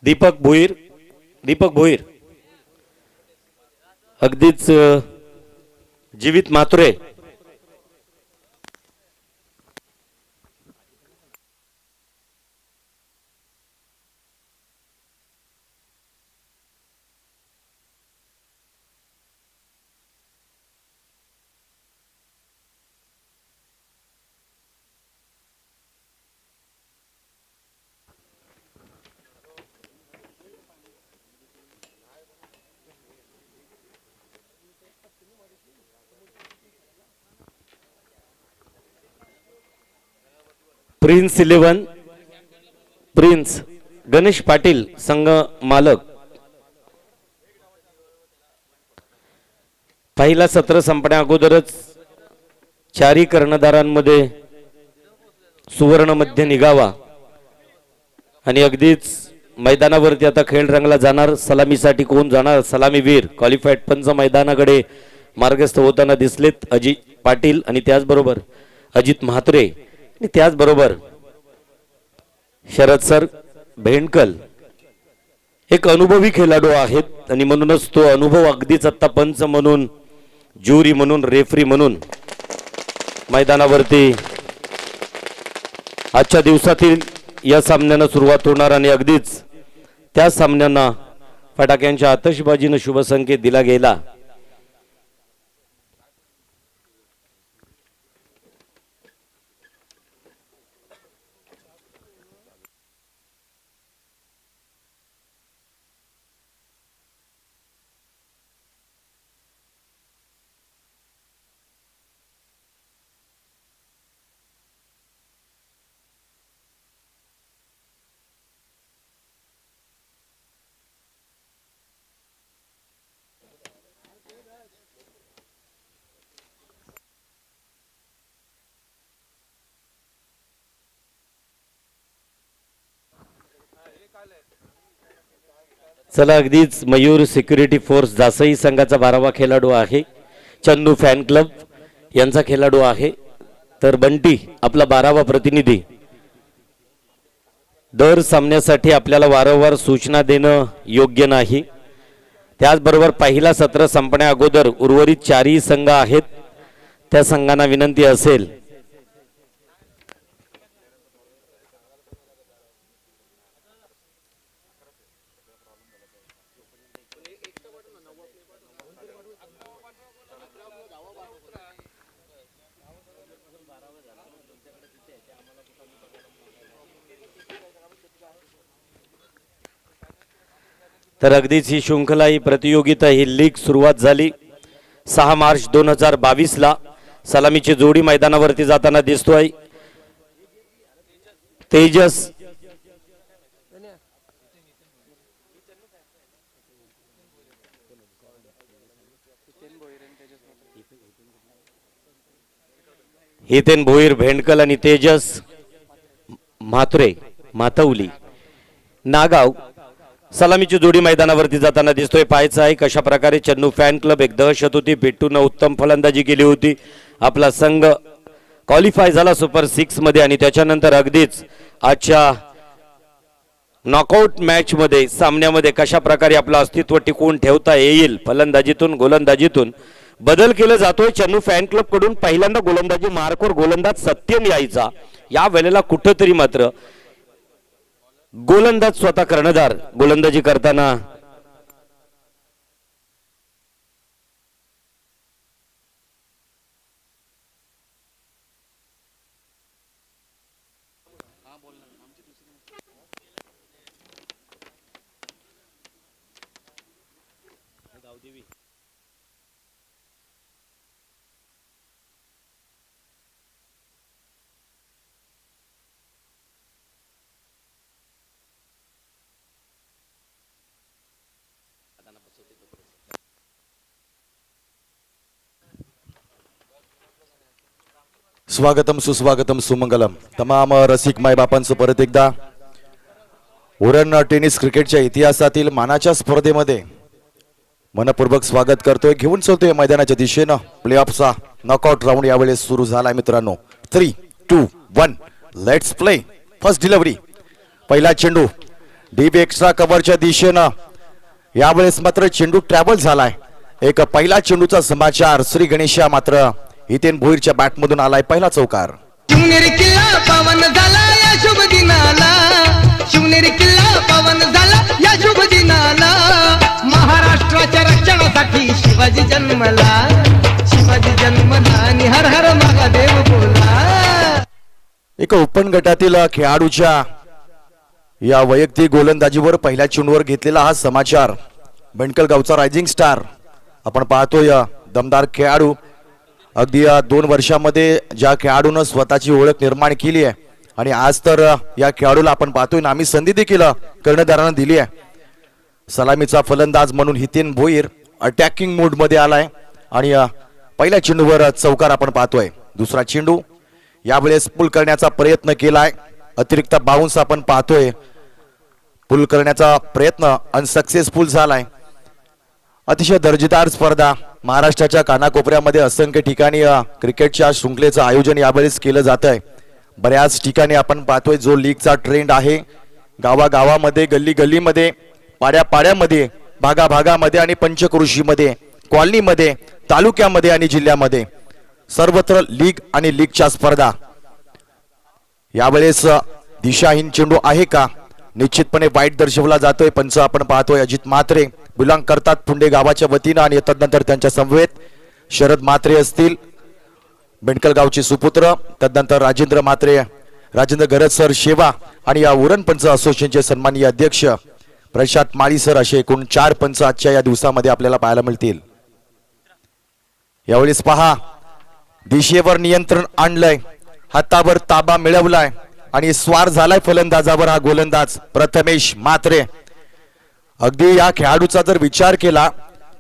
दीपक भोईर अगदीच जीवित मात्रे prince 11 prince Ganesh Patil संघ मालक पहिला सत्र संपण्या अगोदरच चारी कर्णधारांमध्ये सुवर्ण मध्य निघावा आणि अगदीच मैदानावरती आता खेळ रंगला जाणार। सलामीसाठी कोण जाणार? सलामीवीर क्वालिफाईड पंच मैदानाकडे मार्गस्थ होताना दिसलेत अजित पाटील आणि त्याचबरोबर अजित म्हात्रे आणि त्याचबरोबर शरद सर भेंडकल एक अनुभवी खेळाडू आहेत आणि म्हणूनच तो अनुभव अगदीच आता पंच म्हणून ज्युरी म्हणून रेफरी म्हणून मैदानावरती आजच्या दिवसातील या सामन्याला सुरुवात होणार आणि अगदीच त्या सामन्यांना फटाक्यांच्या आतषबाजीने शुभ संकेत दिला गेला। चला अगदीच मयूर सिक्युरिटी फोर्स जासई संघाचा 12वा खेळाडू आहे, चन्नू फॅन क्लब यांचा खेळाडू आहे, तर बंटी आपला 12वा प्रतिनिधी। दर सामन्यासाठी आपल्याला वारंवार सूचना देणं योग्य नाही। त्याचबरोबर पहिला सत्र संपण्या अगोदर उर्वरित चारही संघ आहेत त्या संघांना विनंती असेल तर अगदीच ही श्रृंखला ही प्रतियोगिता ही लीग सुरुवात झाली 6 मार्च 2022 ला। सलामीची जोडी मैदानावरती जाताना दिसतोय तेजस हितेन भोईर भेंडकल आणि तेजस म्हात्रे मातवली नागाव। सलामीची जोडी मैदानावरती जाताना दिसतोय। पाहायचं आहे कशा प्रकारे चन्नू फॅन क्लब एक दहशत होती, बिट्टून उत्तम फलंदाजी केली होती, आपला संघ क्वालिफाय झाला सुपर 6 मध्ये आणि त्याच्यानंतर अगदीच आजच्या नॉकआउट मॅच मध्ये सामन्यामध्ये कशा प्रकारे आपलं अस्तित्व टिकवून ठेवता येईल। फलंदाजीतून गोलंदाजीतून बदल केला जातोय चन्नू फॅन क्लब कडून। पहिल्यांदा गोलंदाजी मार्कवर गोलंदाज सत्यम यायचा, या वेळेला कुठेतरी मात्र गोलंदाज स्वतः कर्णधार गोलंदाजी करताना स्वागतम सुस्वागतम सुमंगलम तमाम रसिक मायबापांचं परत एकदा उरण टेनिस क्रिकेटच्या इतिहासातील मानाच्या स्पर्धेमध्ये मनपूर्वक स्वागत करतोय। घेऊन चलतोय मैदानाच्या दिशेनं प्लेऑफचा नॉकआउट राऊंड यावेळेस सुरू झाला मित्रांनो। 3, 2, 1 लेट्स प्ले। फर्स्ट डिलिव्हरी, पहिला चेंडू डीप एक्स्ट्रा कव्हरच्या दिशेनं यावेळेस मात्र चेंडू ट्रॅव्हल झालाय. एक पहिला चेंडूचा समाचार. श्री गणेशा मात्र हितेन भोईरच्या बॅट मधून आलाय पहिला चौकार. शिवनेरी किल्ला पावन झाला या शुभ दिनाला, शिवनेरी किल्ला पावन झाला या शुभ दिनाला. महाराष्ट्राच्या रक्षणासाठी शिवाजी जन्मला, शिवाजी जन्मला आणि हर हर महादेव बोला. एक ओपन गटातील खेळाडूच्या या वैयक्तिक गोलंदाजीवर पहिल्या चेंडूवर घेतलेला हा समाचार. बेंडकल गावचा रायझिंग स्टार आपण पाहतोय. दमदार खेळाडू. अगदी 2 वर्षामध्ये ज्या खेळाडूनं स्वतःची ओळख निर्माण केली आहे आणि आज तर या खेळाडूला आपण पाहतोय नामी संधी देखील कर्णधारानं दिली आहे. सलामीचा फलंदाज म्हणून हितेन भोईर अटॅकिंग मूड मध्ये आलाय आणि पहिल्या चेंडूवर चौकार आपण पाहतोय. दुसरा चेंडू यावेळेस पुल करण्याचा प्रयत्न केलाय. अतिरिक्त बाउन्स आपण पाहतोय. पुल करण्याचा प्रयत्न अनसक्सेसफुल झालाय. अतिशय दर्जेदार स्पर्धा. महाराष्ट्राच्या कानाकोपऱ्यामध्ये असंख्य ठिकाणी क्रिकेटच्या शृंखलेचं आयोजन यावेळेस केलं जात आहे. बऱ्याच ठिकाणी आपण पाहतोय जो लीगचा ट्रेंड आहे. गावागावामध्ये, गल्ली गल्लीमध्ये, पाड्या पाड्यामध्ये, भागाभागामध्ये आणि पंचक्रोशीमध्ये, कॉलनीमध्ये, तालुक्यामध्ये आणि जिल्ह्यामध्ये सर्वत्र लीग आणि लीगच्या स्पर्धा. यावेळेस दिशाहीन चेंडू आहे का? निश्चितपणे वाईट दर्शवला जातोय. पंच आपण पाहतोय अजित म्हात्रे बिलॉंग करतात पुंडे गावाच्या वतीनं आणि तदनंतर त्यांच्या समवेत शरद म्हात्रे असतील बेंडकल गावचे सुपुत्र, तदनंतर राजेंद्र म्हात्रे, राजेंद्र गरज सर शेवा आणि या उरण पंच असोसिएशनचे सन्माननीय अध्यक्ष प्रशांत माळी सर असे एकूण 4 पंच आजच्या या दिवसामध्ये आपल्याला पाहायला मिळतील. यावेळेस पहा दिशेवर नियंत्रण आणलंय, हातावर ताबा मिळवलाय आणि स्वार झालाय फलंदाजावर हा गोलंदाज प्रथमेश म्हात्रे. अगदी या खेळाडूचा जर विचार केला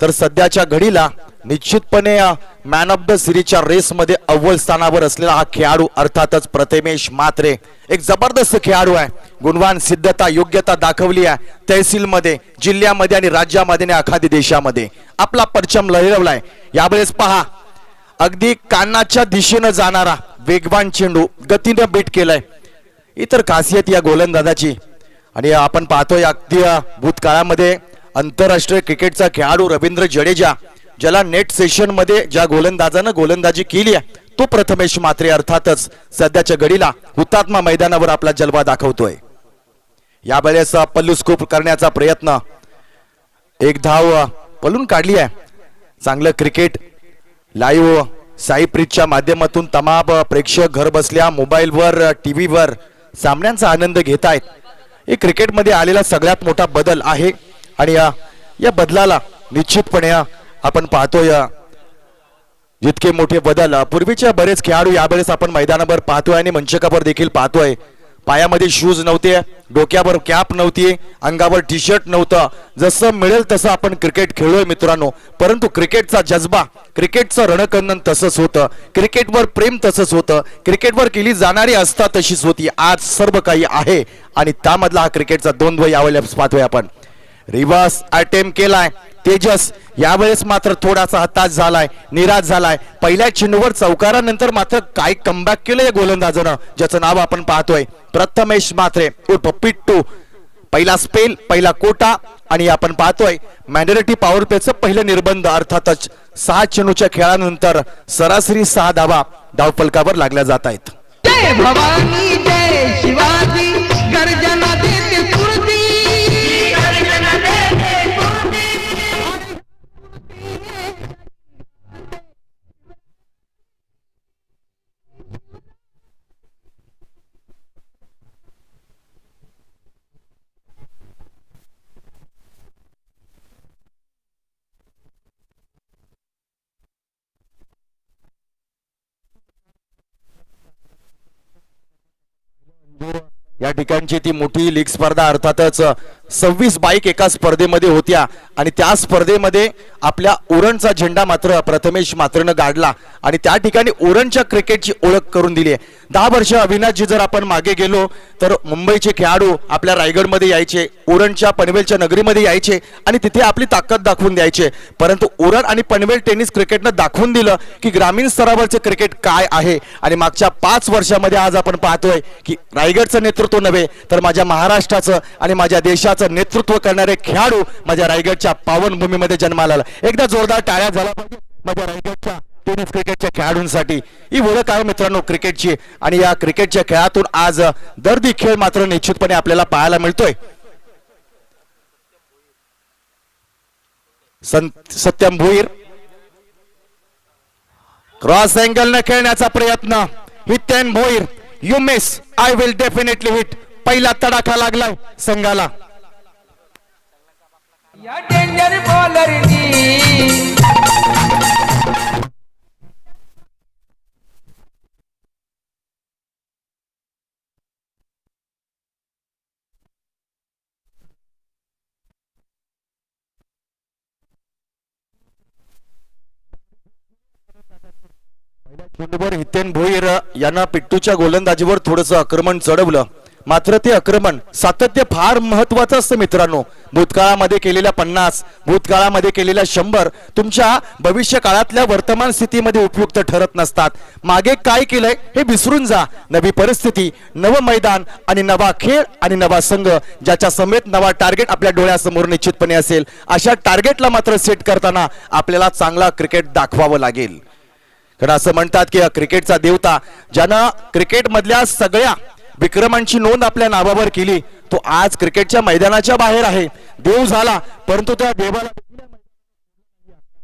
तर सध्याच्या घडीला निश्चितपणे मॅन ऑफ द सिरीजच्या रेसमध्ये अव्वल स्थानावर असलेला हा खेळाडू अर्थातच प्रथमेश म्हात्रे. एक जबरदस्त खेळाडू आहे. गुणवान, सिद्धता, योग्यता दाखवली आहे. तहसीलमध्ये, जिल्ह्यामध्ये आणि राज्यामध्ये आणि अखादी देशामध्ये आपला परचम लहरवलाय. यावेळेस पहा अगदी कानाच्या दिशेनं जाणारा वेगवान चेंडू गतीनं बीट केलाय. इतर खासियत या गोलंदाजाची. आणि आपण पाहतोय अगदी भूतकाळामध्ये आंतरराष्ट्रीय क्रिकेटचा खेळाडू रवींद्र जडेजा ज्याला नेट सेशन मध्ये ज्या गोलंदाजानं गोलंदाजी केली आहे तो प्रथमेश म्हात्रे अर्थातच सध्याच्या घडीला हुतात्मा मैदानावर आपला जलवा दाखवतोय. यावेळेस पल्लू स्कूप करण्याचा प्रयत्न. एक धाव पलून काढली आहे. चांगलं क्रिकेट लाईव्ह साई प्रीतच्या माध्यमातून तमाम प्रेक्षक घर बसल्या मोबाईलवर, टीव्हीवर सामन्यांचा आनंद घेत आहेत. हे क्रिकेटमध्ये आलेला सगळ्यात मोठा बदल आहे आणि या बदलाला निश्चितपणे आपण पाहतोय जितके मोठे बदल पूर्वीच्या बरेच खेळाडू यावेळेस आपण मैदानावर पाहतोय आणि मंचकावर देखील पाहतोय. पायामध्ये शूज नव्हते, डोक्यावर कॅप नव्हती, अंगावर टी शर्ट नव्हतं. जसं मिळेल तसं आपण क्रिकेट खेळलोय मित्रांनो. परंतु क्रिकेटचा जज्बा, क्रिकेटचं रणकंदन तसंच होतं, क्रिकेटवर प्रेम तसंच होतं, क्रिकेटवर केली जाणारी आस्था तशीच होती. आज सर्व काही आहे आणि त्यामधला हा क्रिकेटचा द्वंद्व यावेळेस पाहतोय आपण. रिव्हर्स अटेम्प्ट केलाय तेजस. यावेळेस मात्र थोडासा हताश झालाय, निराश झालाय. पहिल्या चेंडूवर चौकारानंतर मात्र काय कमबॅक केलंय गोलंदाजानं ज्याचं नाव आपण पाहतोय प्रथमेश म्हात्रे उर्फ पिट्टू. पहिला स्पेल, पहिला कोटा आणि आपण पाहतोय मॅन्डेटरी पॉवर प्लेचं पहिलं निर्बंध. अर्थातच 6 चेंडूच्या खेळानंतर सरासरी 6 धावा धावफलकावर लागल्या जात आहेत. जय भवानी जय शिवाजी गर्जना देते स्फूर्ती. या ठिकाणची ती मोठी लीग स्पर्धा अर्थातच 26 बाईक एका स्पर्धेमध्ये होत्या आणि त्या स्पर्धेमध्ये आपल्या उरणचा झेंडा मात्र प्रथमेश मात्रनं गाडला आणि त्या ठिकाणी उरणच्या क्रिकेटची ओळख करून दिली आहे. 10 वर्ष अविनाशजी जर आपण मागे गेलो तर मुंबईचे खेळाडू आपल्या रायगडमध्ये यायचे, उरणच्या पनवेलच्या नगरीमध्ये यायचे आणि तिथे आपली ताकद दाखवून द्यायचे. परंतु उरण आणि पनवेल टेनिस क्रिकेटनं दाखवून दिलं की ग्रामीण स्तरावरचे क्रिकेट काय आहे. आणि मागच्या 5 वर्षामध्ये आज आपण पाहतोय की रायगडचं नेतृत्व नव्हे तर माझ्या महाराष्ट्राचं आणि माझ्या देशाचं नेतृत्व करणारे खेळाडू माझ्या रायगडच्या पावनभूमीमध्ये जन्माला आला. एकदा जोरदार टाळ्या झाला पाहिजे माझ्या रायगडच्या टेनिस क्रिकेटच्या खेळाडूंसाठी. ही ओळख आहे मित्रांनो क्रिकेटची आणि या क्रिकेटच्या खेळातून आज दर्दी खेळ मात्र निश्चितपणे आपल्याला पाहायला मिळतोय. सत्यम भोईर क्रॉस अँगल न खेळण्याचा प्रयत्न. Hiten Bhoir, you miss, I will definitely hit. पहिला तडाखा लागलाय संघाला. या डेंजर बॉलरनी चेंडूवर हितेन भोईर यांना पिट्टूच्या गोलंदाजीवर थोडंसं आक्रमण चढवलं. मात्र ते आक्रमण सातत्य फार महत्वाचं असतं मित्रांनो. भूतकाळामध्ये केलेल्या 50, भूतकाळामध्ये केलेल्या 100 तुमच्या भविष्य काळातल्या वर्तमान स्थितीमध्ये उपयुक्त ठरत नसतात. मागे काय केलंय हे विसरून जा. नवी परिस्थिती, नवं मैदान आणि नवा खेळ आणि नवा संघ ज्याच्या समेत नवा टार्गेट आपल्या डोळ्यासमोर निश्चितपणे असेल. अशा टार्गेटला मात्र सेट करताना आपल्याला चांगला क्रिकेट दाखवावं लागेल. कारण असं म्हणतात की क्रिकेटचा देवता ज्यानं क्रिकेटमधल्या सगळ्या विक्रमांची नोंद आपल्या नावावर केली तो आज क्रिकेटच्या मैदानाच्या बाहेर आहे. देव झाला परंतु त्या देवाला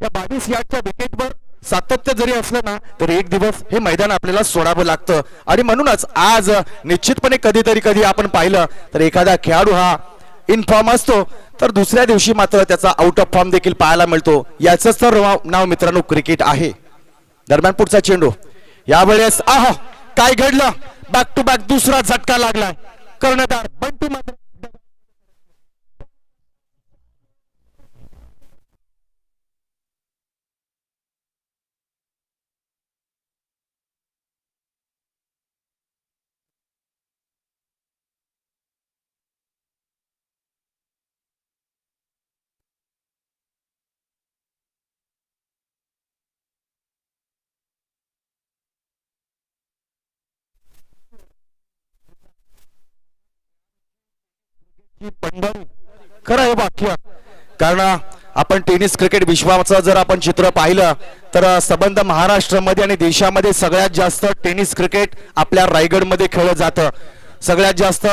त्या 22 यार्डच्या विकेटवर सातत्य जरी असलं ना तर एक दिवस हे मैदान आपल्याला सोडावं लागतं. आणि म्हणूनच आज निश्चितपणे कधी आपण पाहिलं तर एखादा खेळाडू हा इन फॉर्म असतो तर दुसऱ्या दिवशी मात्र त्याचा आउट ऑफ फॉर्म देखील पाहायला मिळतो. याचंच तर नाव मित्रांनो क्रिकेट आहे. दरम्यान पुढचा चेंडू यावेळेस काय घडलं. बॅक टू बॅक दुसरा झटका लागलाय. कर्णधार बंटू मात्र पंढरी खरं हे वाक्य. कारण आपण टेनिस क्रिकेट विश्वाचं जर आपण चित्र पाहिलं तर संबंध महाराष्ट्रामध्ये आणि देशामध्ये सगळ्यात जास्त टेनिस क्रिकेट आपल्या रायगडमध्ये खेळलं जातं. सगळ्यात जास्त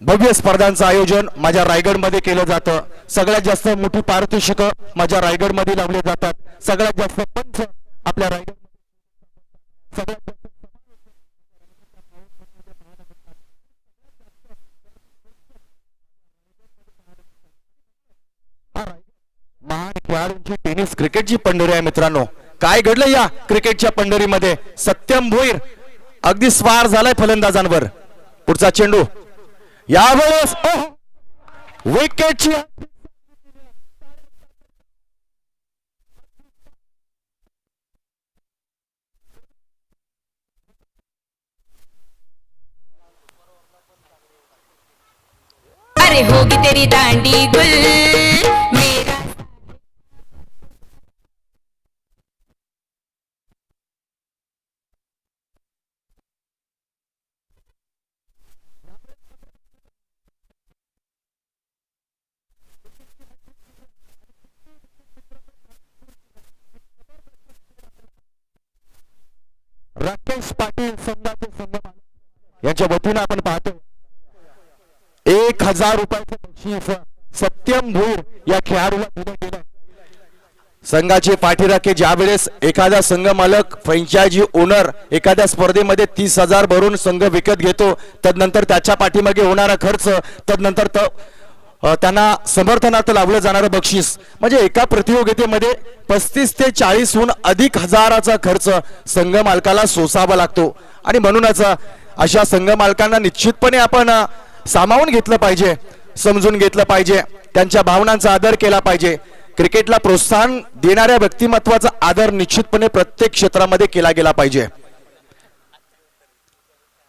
भव्य स्पर्धांचं आयोजन माझ्या रायगडमध्ये केलं जातं. सगळ्यात जास्त मोठी पारितोषिकं माझ्या रायगडमध्ये लावले जातात. सगळ्यात जास्त पंच आपल्या रायगड सगळ्यात महान खेळाडूंची टेनिस क्रिकेटची पंढरी आहे मित्रांनो. काय घडलं या क्रिकेटच्या पंढरीमध्ये. सत्यम भोईर अगदी स्वार झालाय फलंदाजांवर. पुढचा चेंडू यावेळेस विकेटची अरे होगी तेरी दांडी गुल मेरा राकेश पाटील संघाचे संघ यांच्या वतीनं आपण पाहतो 1000 रुपयाचं बक्षीस सत्यम भोईर या खेळाडूला दिलं गेलं. संघाचे पाठीराखे ज्यावेळेस एखादा संघ मालक फ्रँचायझी ओनर एखाद्या स्पर्धेमध्ये 30,000 भरून संघ विकत घेतो तदनंतर त्याच्या पाठीमागे होणारा खर्च तदनंतर त्यांना समर्थनार्थ लावलं जाणारं बक्षीस म्हणजे एका प्रतियोगितेमध्ये 35 ते 40हून अधिक हजाराचा खर्च संघ मालकाला सोसावा लागतो. आणि म्हणूनच अशा संघ मालकांना निश्चितपणे आपण सामावून घेतलं पाहिजे. समजून घेतलं पाहिजे, त्यांच्या भावनांचा आदर केला पाहिजे. क्रिकेटला प्रोत्साहन देणाऱ्या व्यक्तिमत्वाचा आदर निश्चितपणे प्रत्येक क्षेत्रामध्ये केला गेला पाहिजे.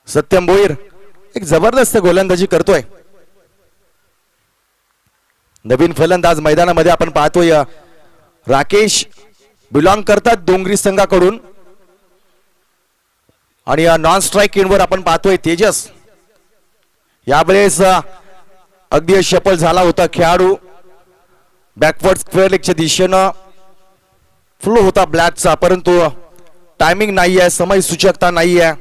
सत्यम भोईर एक जबरदस्त गोलंदाजी करतोय. नवीन फलंदाज मैदानामध्ये आपण पाहतोय राकेश बिलॉंग करतात डोंगरी संघाकडून. आणि नॉन स्ट्राईक इनवर आपण पाहतोय तेजस. यावेळेस अगदी सफल झाला होता खेळाडू. बॅकवर्ड स्क्वेअर लेगच्या दिशेनं फ्लो होता ब्लॅकचा, परंतु टायमिंग नाही आहे, समय सूचकता नाही आहे.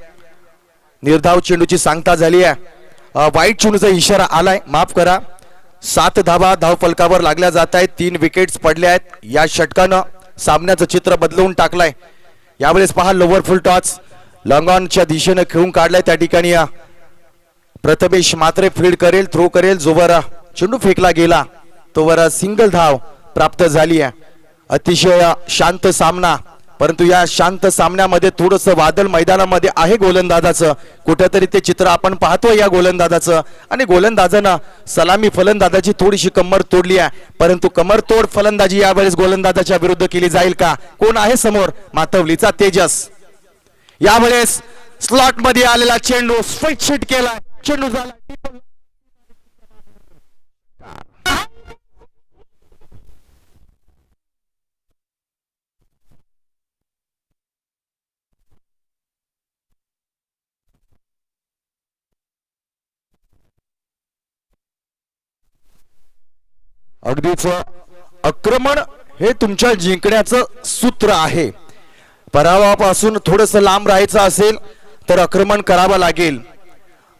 निर्धाव चेंडूची सांगता झाली आहे. वाईट चेंडूचा इशारा आलाय, माफ करा. 7 धावा धाव फलकावर लागल्या जात आहेत. 3 विकेट्स पडल्या आहेत. या षटकानं सामन्याचं चित्र बदलवून टाकलंय. यावेळेस पहा लोवर फुल टॉस लॉंग ऑनच्या दिशेनं खेळून काढलाय. त्या ठिकाणी प्रथमेश मात्रे फील्ड करेल, थ्रो करेल. जोवर चेंडू फेकला गेला तोवर सिंगल धाव प्राप्त झाली आहे. अतिशय शांत सामना, परंतु या शांत सामन्यामध्ये थोडंसं वादळ मैदानामध्ये आहे गोलंदाजाचं. कुठेतरी ते चित्र आपण पाहतोय या गोलंदाजाचं. आणि गोलंदाजानं सलामी फलंदाजाची थोडीशी कमर तोडली आहे, परंतु कमरतोड फलंदाजी यावेळेस गोलंदाजाच्या विरुद्ध केली जाईल का? कोण आहे समोर? मातवलीचा तेजस. यावेळेस स्लॉट मध्ये आलेला चेंडू स्ट्राईक शीट केला. चेंडू झाला अगदीच आक्रमण हे तुमच्या जिंकण्याचं सूत्र आहे. पराभवापासून थोडंसं लांब राहायचं असेल तर आक्रमण करावं लागेल,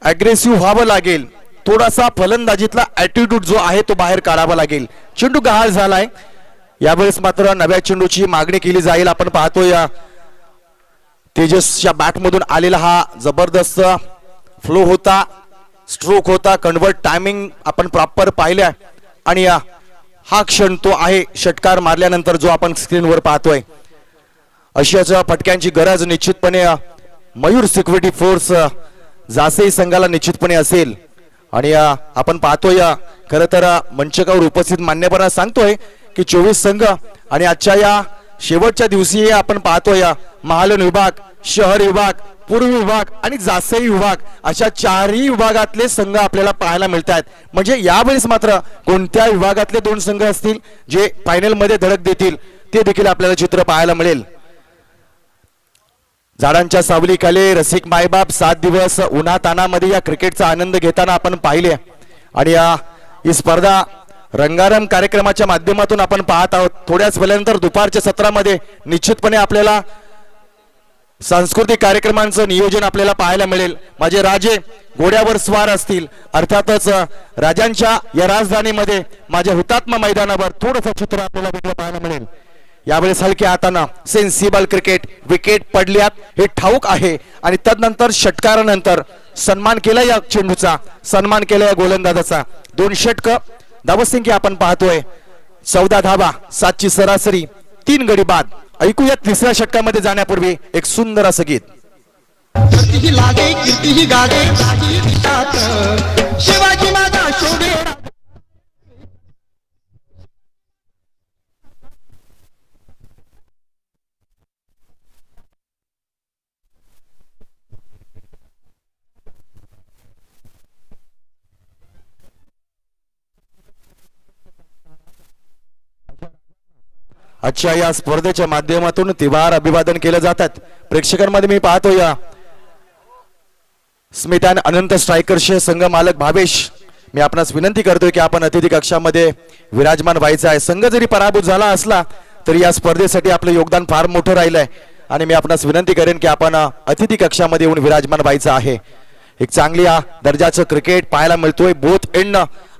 अग्रेसिव्ह व्हावं लागेल. थोडासा फलंदाजीतला ॲटिट्यूड जो आहे तो बाहेर काढावा लागेल. चेंडू गहाळ झालाय. यावेळेस मात्र नव्या चेंडूची मागणी केली जाईल. आपण पाहतोय तेजसच्या बॅटमधून आलेला हा जबरदस्त फ्लो होता, स्ट्रोक होता. कन्वर्ट टायमिंग आपण प्रॉपर पाहिल्या. आणि हा क्षण तो आहे षटकार मारल्यानंतर जो आपण स्क्रीनवर पाहतोय. अशाच फटक्यांची गरज निश्चितपणे मयूर सिक्युरिटी फोर्स जासई संघाला निश्चितपणे असेल. आणि आपण पाहतोय खरं तर मंचकावर उपस्थित मान्यवरांना सांगतोय की 24 संघ आणि आजच्या या शेवटच्या दिवशी आपण पाहतोय महालन विभाग, शहर विभाग, पूर्व विभाग आणि जासई विभाग अशा 4ही विभागातले संघ आपल्याला पाहायला मिळत आहेत. म्हणजे यावेळेस मात्र कोणत्या विभागातले 2 संघ असतील जे फायनल मध्ये धडक देतील ते देखील आपल्याला चित्र पाहायला मिळेल. झाडांच्या सावलीखाली रसिक मायबाप 7 दिवस उन्हातानामध्ये या क्रिकेटचा आनंद घेताना आपण पाहिले. आणि ही स्पर्धा रंगारंग कार्यक्रमाच्या माध्यमातून आपण पाहत आहोत. थोड्याच वेळानंतर दुपारच्या सत्रामध्ये निश्चितपणे आपल्याला सांस्कृतिक कार्यक्रमांचं नियोजन आपल्याला पाहायला मिळेल. माझे राजे घोड्यावर स्वार असतील. अर्थातच राजांच्या या राजधानीमध्ये माझ्या हुतात्मा मैदानावर थोडंसं चित्र आपल्याला वेगळं पाहायला मिळेल. यावेळेस हलक्या हातानं सेन्सिबल क्रिकेट, विकेट पडल्यात हे ठाऊक आहे. आणि तदनंतर षटकारानंतर सन्मान केला या चेंडूचा, सन्मान केला या गोलंदाजाचा. 2 षटक धावसंख्या आपण पाहतोय 14 धावा, 7ची सरासरी, 3 गडी बाद. ऐकूया 3ऱ्या षटकामध्ये जाण्यापूर्वी एक सुंदर असं गीत. कीर्ती लागे कीर्ती गाडे शिवाजी माझा शोभे. आजच्या या स्पर्धेच्या माध्यमातून तिवार अभिवादन केलं जातात. प्रेक्षकांमध्ये मी पाहतो या स्मित आणि अनंत स्ट्रायकर्सचे संघ मालक भावेश, मी आपणास विनंती करतोय की आपण अतिथी कक्षामध्ये विराजमान व्हायचं आहे. संघ जरी पराभूत झाला असला तरी या स्पर्धेसाठी आपलं योगदान फार मोठं राहिलंय. आणि मी आपणास विनंती करेन की आपण अतिथी कक्षामध्ये येऊन विराजमान व्हायचं आहे. एक चांगली दर्जाचं क्रिकेट पाहायला मिळतोय. बोथ एंड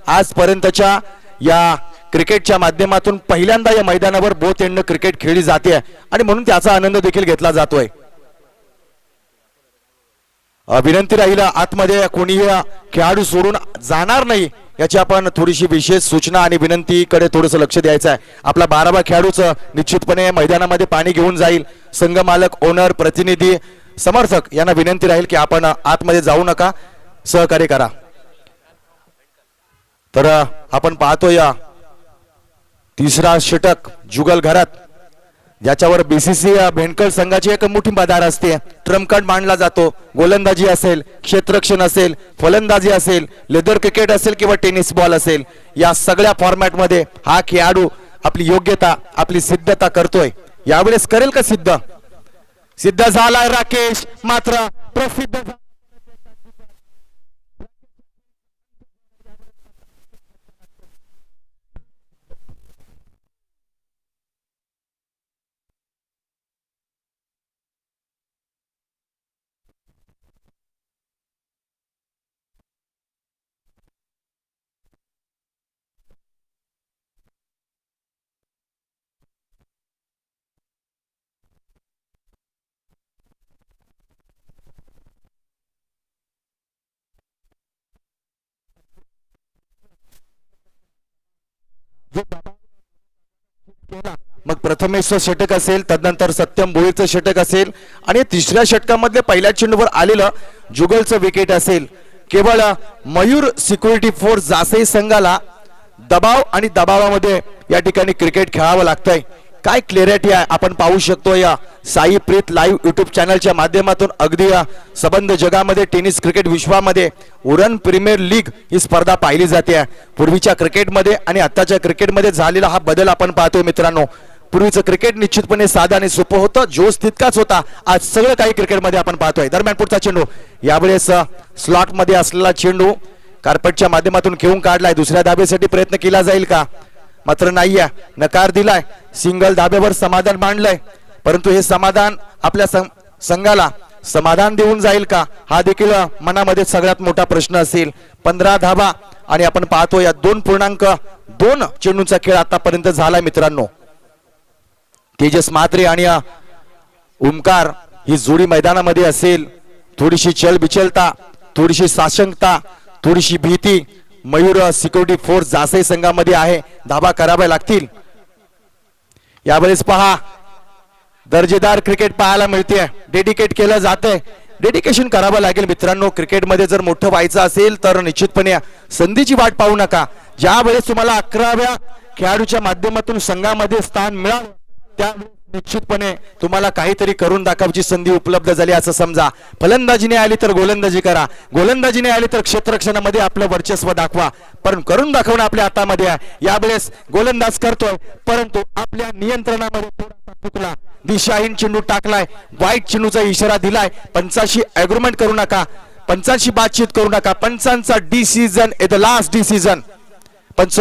आजपर्यंतच्या या क्रिकेटच्या माध्यमातून पहिल्यांदा या मैदानावर बोथ एंड क्रिकेट खेळली जाते आणि म्हणून त्याचा आनंद देखील घेतला जातोय. विनंती राहील आतमध्ये कोणी खेळाडू सोडून जाणार नाही याची आपण थोडीशी विशेष सूचना आणि विनंतीकडे थोडंसं लक्ष द्यायचं आहे. आपला 12वा खेळाडूच निश्चितपणे मैदानामध्ये पाणी घेऊन जाईल. संघ मालक, ओनर, प्रतिनिधी, समर्थक यांना विनंती राहील की आपण आतमध्ये जाऊ नका, सहकार्य करा. तर आपण पाहतोय तिसरा षटक जुगल घरात, ज्याच्यावर बीसीसी भेंडकळ संघाची एक मोठी मदार असते. ट्रम्प कार्ड मांडला जातो. गोलंदाजी असेल, क्षेत्ररक्षण असेल, फलंदाजी असेल, लेदर क्रिकेट असेल किंवा टेनिस बॉल असेल, या सगळ्या फॉर्मॅट मध्ये हा खेळाडू आपली योग्यता, आपली सिद्धता करतोय. यावेळेस करेल का सिद्ध? सिद्ध झालाय राकेश, मात्र प्रसिद्ध मग प्रथमेश षटक असेल, तदनंतर सत्यम भोईरचं षटक असेल आणि तिसऱ्या षटकामध्ये पहिल्या चेंडूवर आलेलं जुगलचं विकेट असेल. केवळ मयूर सिक्युरिटी फोर्स जासई संघाला दबाव आणि दबावामध्ये या ठिकाणी क्रिकेट खेळावं लागतंय. काय क्लॅरिटी आहे आपण पाहू शकतो या साई प्रीत लाईव्ह युट्यूब चॅनलच्या माध्यमातून. अगदी या संबंध जगामध्ये टेनिस क्रिकेट विश्वामध्ये उरण प्रीमियर लीग ही स्पर्धा पाहिली जाते. पूर्वीच्या क्रिकेटमध्ये आणि आताच्या क्रिकेटमध्ये झालेला हा बदल आपण पाहतोय मित्रांनो. पूर्वीचं क्रिकेट निश्चितपणे साधं आणि सोपं होतं, जोश तितकाच होता. आज सगळं काही क्रिकेटमध्ये आपण पाहतोय. दरम्यान पुढचा चेंडू, यावेळेस स्लॉट मध्ये असलेला चेंडू कार्पेटच्या माध्यमातून घेऊन काढलाय. दुसऱ्या धाब्यासाठी प्रयत्न केला जाईल का? मात्र नाहीये, नकार दिलाय. सिंगल धाब्यावर समाधान मांडलंय, परंतु हे समाधान आपल्या संघाला समाधान देऊन जाईल का, हा देखील मनामध्ये सगळ्यात मोठा प्रश्न असेल. 15 धाबा आणि आपण पाहतो या 2.2 चेंडूंचा खेळ आतापर्यंत झालाय मित्रांनो. तेजस म्हात्रे आणि ओमकार ही जोडी मैदानामध्ये असेल. थोडीशी चलबिचलता, थोडीशी साशंकता, थोडीशी भीती मयूर सिक्युरिटी फोर्स जासई संघामध्ये आहे. धाबा कराव्या लागतील. यावेळेस पहा, दर्जेदार क्रिकेट पाहायला मिळते. डेडिकेट केलं जातंय, डेडिकेशन करावं लागेल मित्रांनो. क्रिकेटमध्ये जर मोठं व्हायचं असेल तर निश्चितपणे संधीची वाट पाहू नका. ज्या वेळेस तुम्हाला 11व्या खेळाडूच्या माध्यमातून संघामध्ये स्थान मिळालं, त्या निश्चितपणे तुम्हाला काहीतरी करून दाखवायची संधी उपलब्ध झाली असं समजा. फलंदाजीने आली तर गोलंदाजी करा, गोलंदाजीने आली तर क्षेत्ररक्षणामध्ये आपलं वर्चस्व दाखवा, पण करून दाखवणं आपल्या हातामध्ये आहे. यावेळेस गोलंदाज करतोय, परंतु आपल्या नियंत्रणामध्ये थोडासा चुकला. दिशाहीन चेंडू टाकलाय, वाईट चेंडूचा इशारा दिलाय. पंचांशी अग्रीमेंट करू नका, पंचांशी बातचीत करू नका. पंचांचा डिसिजन द लास्ट डिसिजन. पंच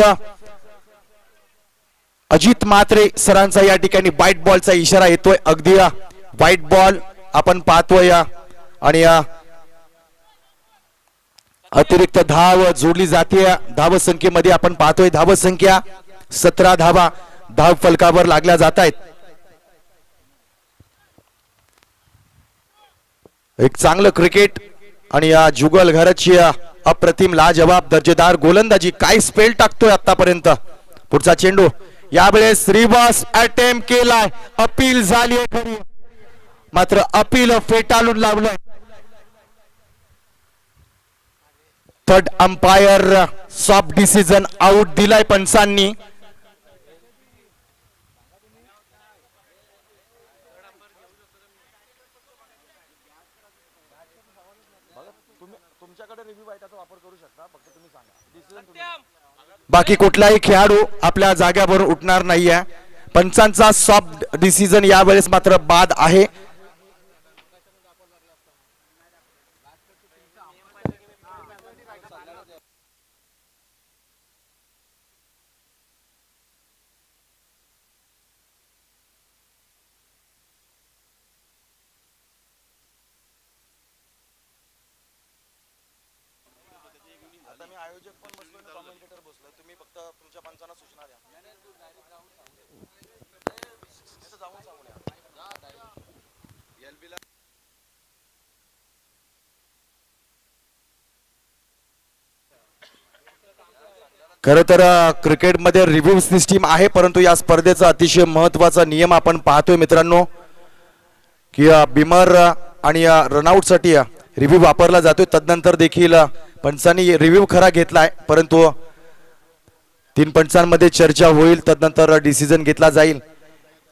अजित म्हात्रे सरांचा या ठिकाणी व्हाईट बॉलचा इशारा येतोय. अगदी व्हाईट बॉल आपण पाहतोय आणि अतिरिक्त धाव जोडली जाते. धाव संख्येमध्ये आपण पाहतोय धाव संख्या 17 धावा धाव फलकावर लागल्या जात आहेत. एक चांगलं क्रिकेट आणि या जुगल घराची अप्रतिम लाजवाब दर्जेदार गोलंदाजी. काय स्पेल टाकतोय आतापर्यंत. पुढचा चेंडू, यावेळेस रिव्हर्स अटेम्प्ट केलाय. अपील झाली खरी, मात्र अपील फेटाळून लावलंय. Third umpire soft decision out दिलाय पंचांनी. बाकी कुठलाही खेळाडू आपल्या जाग्यावर उठणार नाहीये. पंचांचा सॉफ्ट डिसिजन यावेळेस मात्र बाद आहे. खरं तर क्रिकेटमध्ये रिव्ह्यू सिस्टीम आहे, परंतु या स्पर्धेचा अतिशय महत्वाचा नियम आपण पाहतोय मित्रांनो की बिमर आणि रनआउटसाठी रिव्ह्यू वापरला जातोय. तदनंतर देखील पंचांनी रिव्ह्यू खरा घेतलाय, परंतु तीन पंचांमध्ये चर्चा होईल, तदनंतर डिसिजन घेतला जाईल.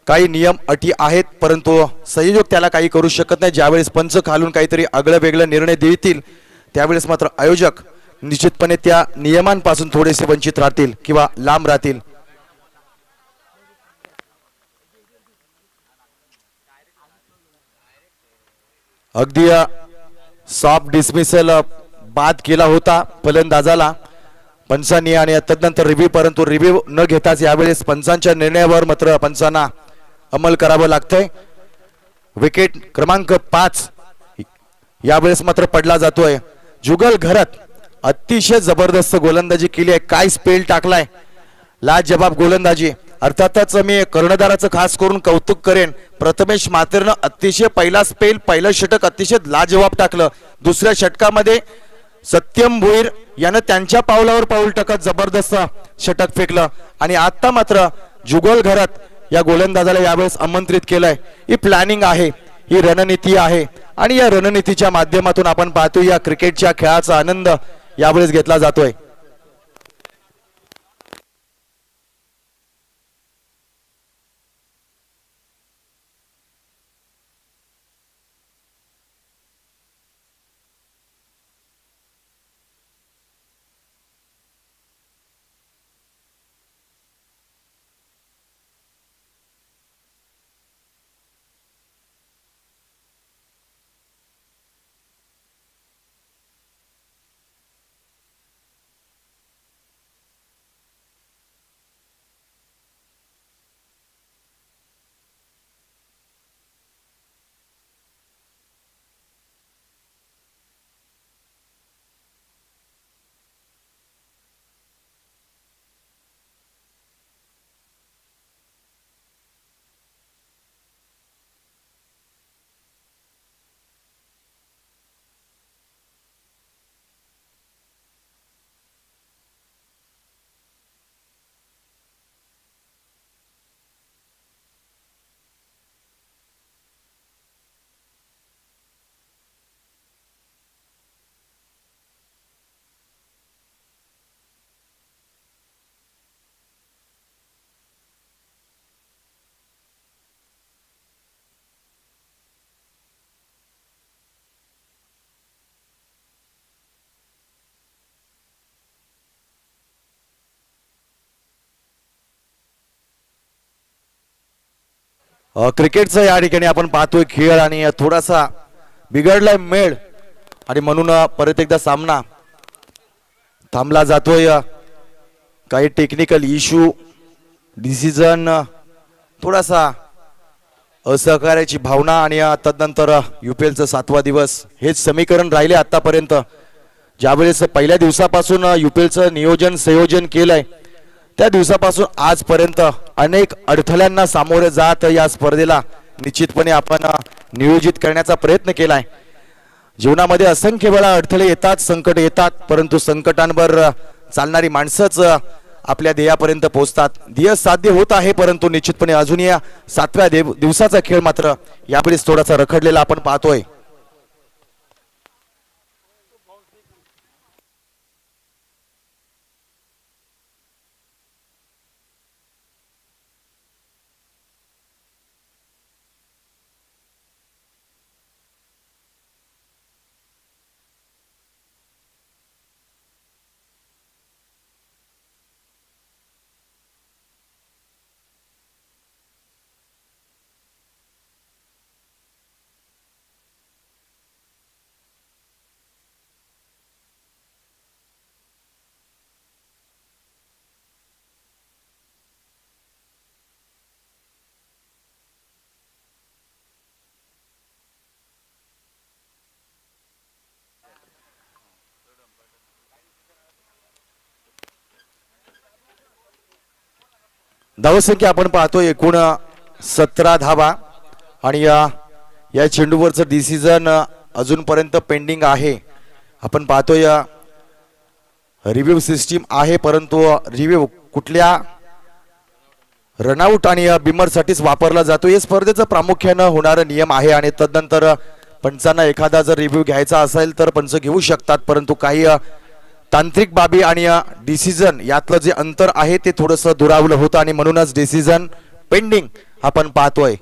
काही नियम अटी आहेत, परंतु संयोजक त्याला काही करू शकत नाही. ज्यावेळेस पंच खालून काहीतरी आगळं वेगळं निर्णय देतील त्यावेळेस मात्र आयोजक निश्चितपणे त्या नियमांपासून थोडेसे वंचित राहतील किंवा लांब राहतील. अगदी सॉफ्ट डिसमिसल बाद केला होता फलंदाजाला पंचांनी आणि तदनंतर रिव्ह्यू, परंतु रिव्ह्यू न घेताच यावेळेस पंचांच्या निर्णयावर मात्र पंचांना अंमल करावं लागतंय. विकेट क्रमांक 5 यावेळेस मात्र पडला जातोय. जुगल घरत अतिशय जबरदस्त गोलंदाजी केली आहे. काय स्पेल टाकलाय, लाजवाब गोलंदाजी. अर्थातच मी कर्णधाराचं खास करून कौतुक करेन. प्रथमेश मातेरनं अतिशय पहिला स्पेल, पहिलं षटक अतिशय लाजवाब टाकलं. दुसऱ्या षटकामध्ये सत्यम भोईर यानं त्यांच्या पावलावर पाऊल टाकत जबरदस्त षटक फेकलं आणि आता मात्र जुगल घरात या गोलंदाजाला यावेळेस आमंत्रित केलंय. ही प्लॅनिंग आहे, ही रणनीती आहे आणि या रणनीतीच्या माध्यमातून आपण पाहतो या क्रिकेटच्या खेळाचा आनंद यावेळेस घेतला जातोय. क्रिकेटचा या ठिकाणी आपण पाहतोय खेळ आणि थोडासा बिघडलाय मेळ आणि म्हणून परत एकदा सामना थांबला जातोय. काही टेक्निकल इश्यू, डिसिजन, थोडासा असहकार्याची भावना आणि तदनंतर युपीएलचा 7वा दिवस हेच समीकरण राहिले आतापर्यंत. ज्यावेळेस पहिल्या दिवसापासून युपीएलचं नियोजन संयोजन केलंय त्या दिवसापासून आजपर्यंत अनेक अडथळ्यांना सामोरे जात या स्पर्धेला निश्चितपणे आपण नियोजित करण्याचा प्रयत्न केलाय. जीवनामध्ये असंख्य वेळा अडथळे येतात, संकट येतात, परंतु संकटांवर चालणारी माणसंच आपल्या ध्येयापर्यंत पोहोचतात. ध्येय साध्य होत आहे, परंतु निश्चितपणे अजून या 7व्या दिवसाचा खेळ मात्र यावेळेस थोडासा रखडलेला आपण पाहतोय. धावसंख्या आपण पाहतोय एकूण 17 धावा आणि या चेंडूवरचं डिसिजन अजूनपर्यंत पेंडिंग आहे. आपण पाहतोय रिव्ह्यू सिस्टीम आहे, परंतु रिव्ह्यू कुठल्या रनआउट आणि बिमरसाठीच वापरला जातो. या स्पर्धेचा प्रामुख्यानं होणारा नियम आहे आणि तदनंतर पंचांना एखादा जर रिव्ह्यू घ्यायचा असेल तर पंच घेऊ शकतात, परंतु काही तांत्रिक बाबी आणि डिसिजन यातलं जे अंतर आहे ते थोडंसं दुरावलं होतं आणि म्हणूनच डिसिजन पेंडिंग आपण पाहतोय.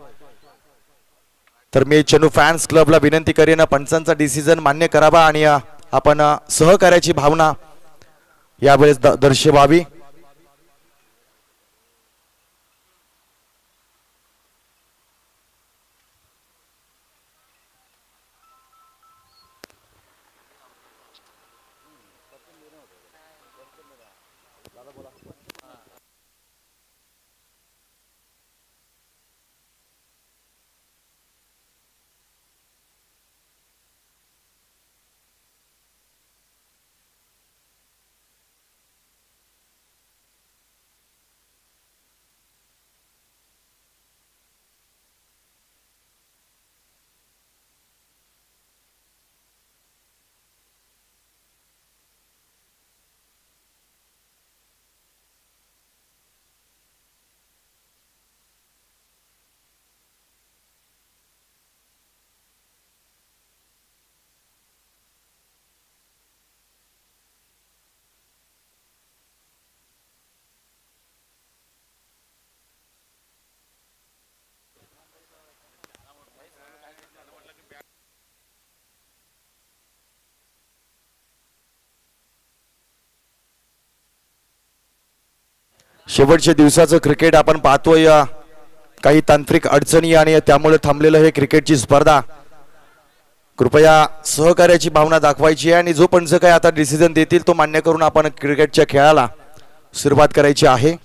तर मी चेंडू फॅन्स क्लबला विनंती करेन पंचांचा डिसिजन मान्य करावा आणि आपण सहकार्याची भावना यावेळेस दर्शवावी. शेवटच्या दिवसाचं क्रिकेट आपण पाहतोय. काही तांत्रिक अडचणी आणि त्यामुळे थांबलेलं हे क्रिकेटची स्पर्धा. कृपया सहकार्याची भावना दाखवायची आहे आणि जो पंच काय आता डिसिजन देतील तो मान्य करून आपण क्रिकेटच्या खेळाला सुरुवात करायची आहे.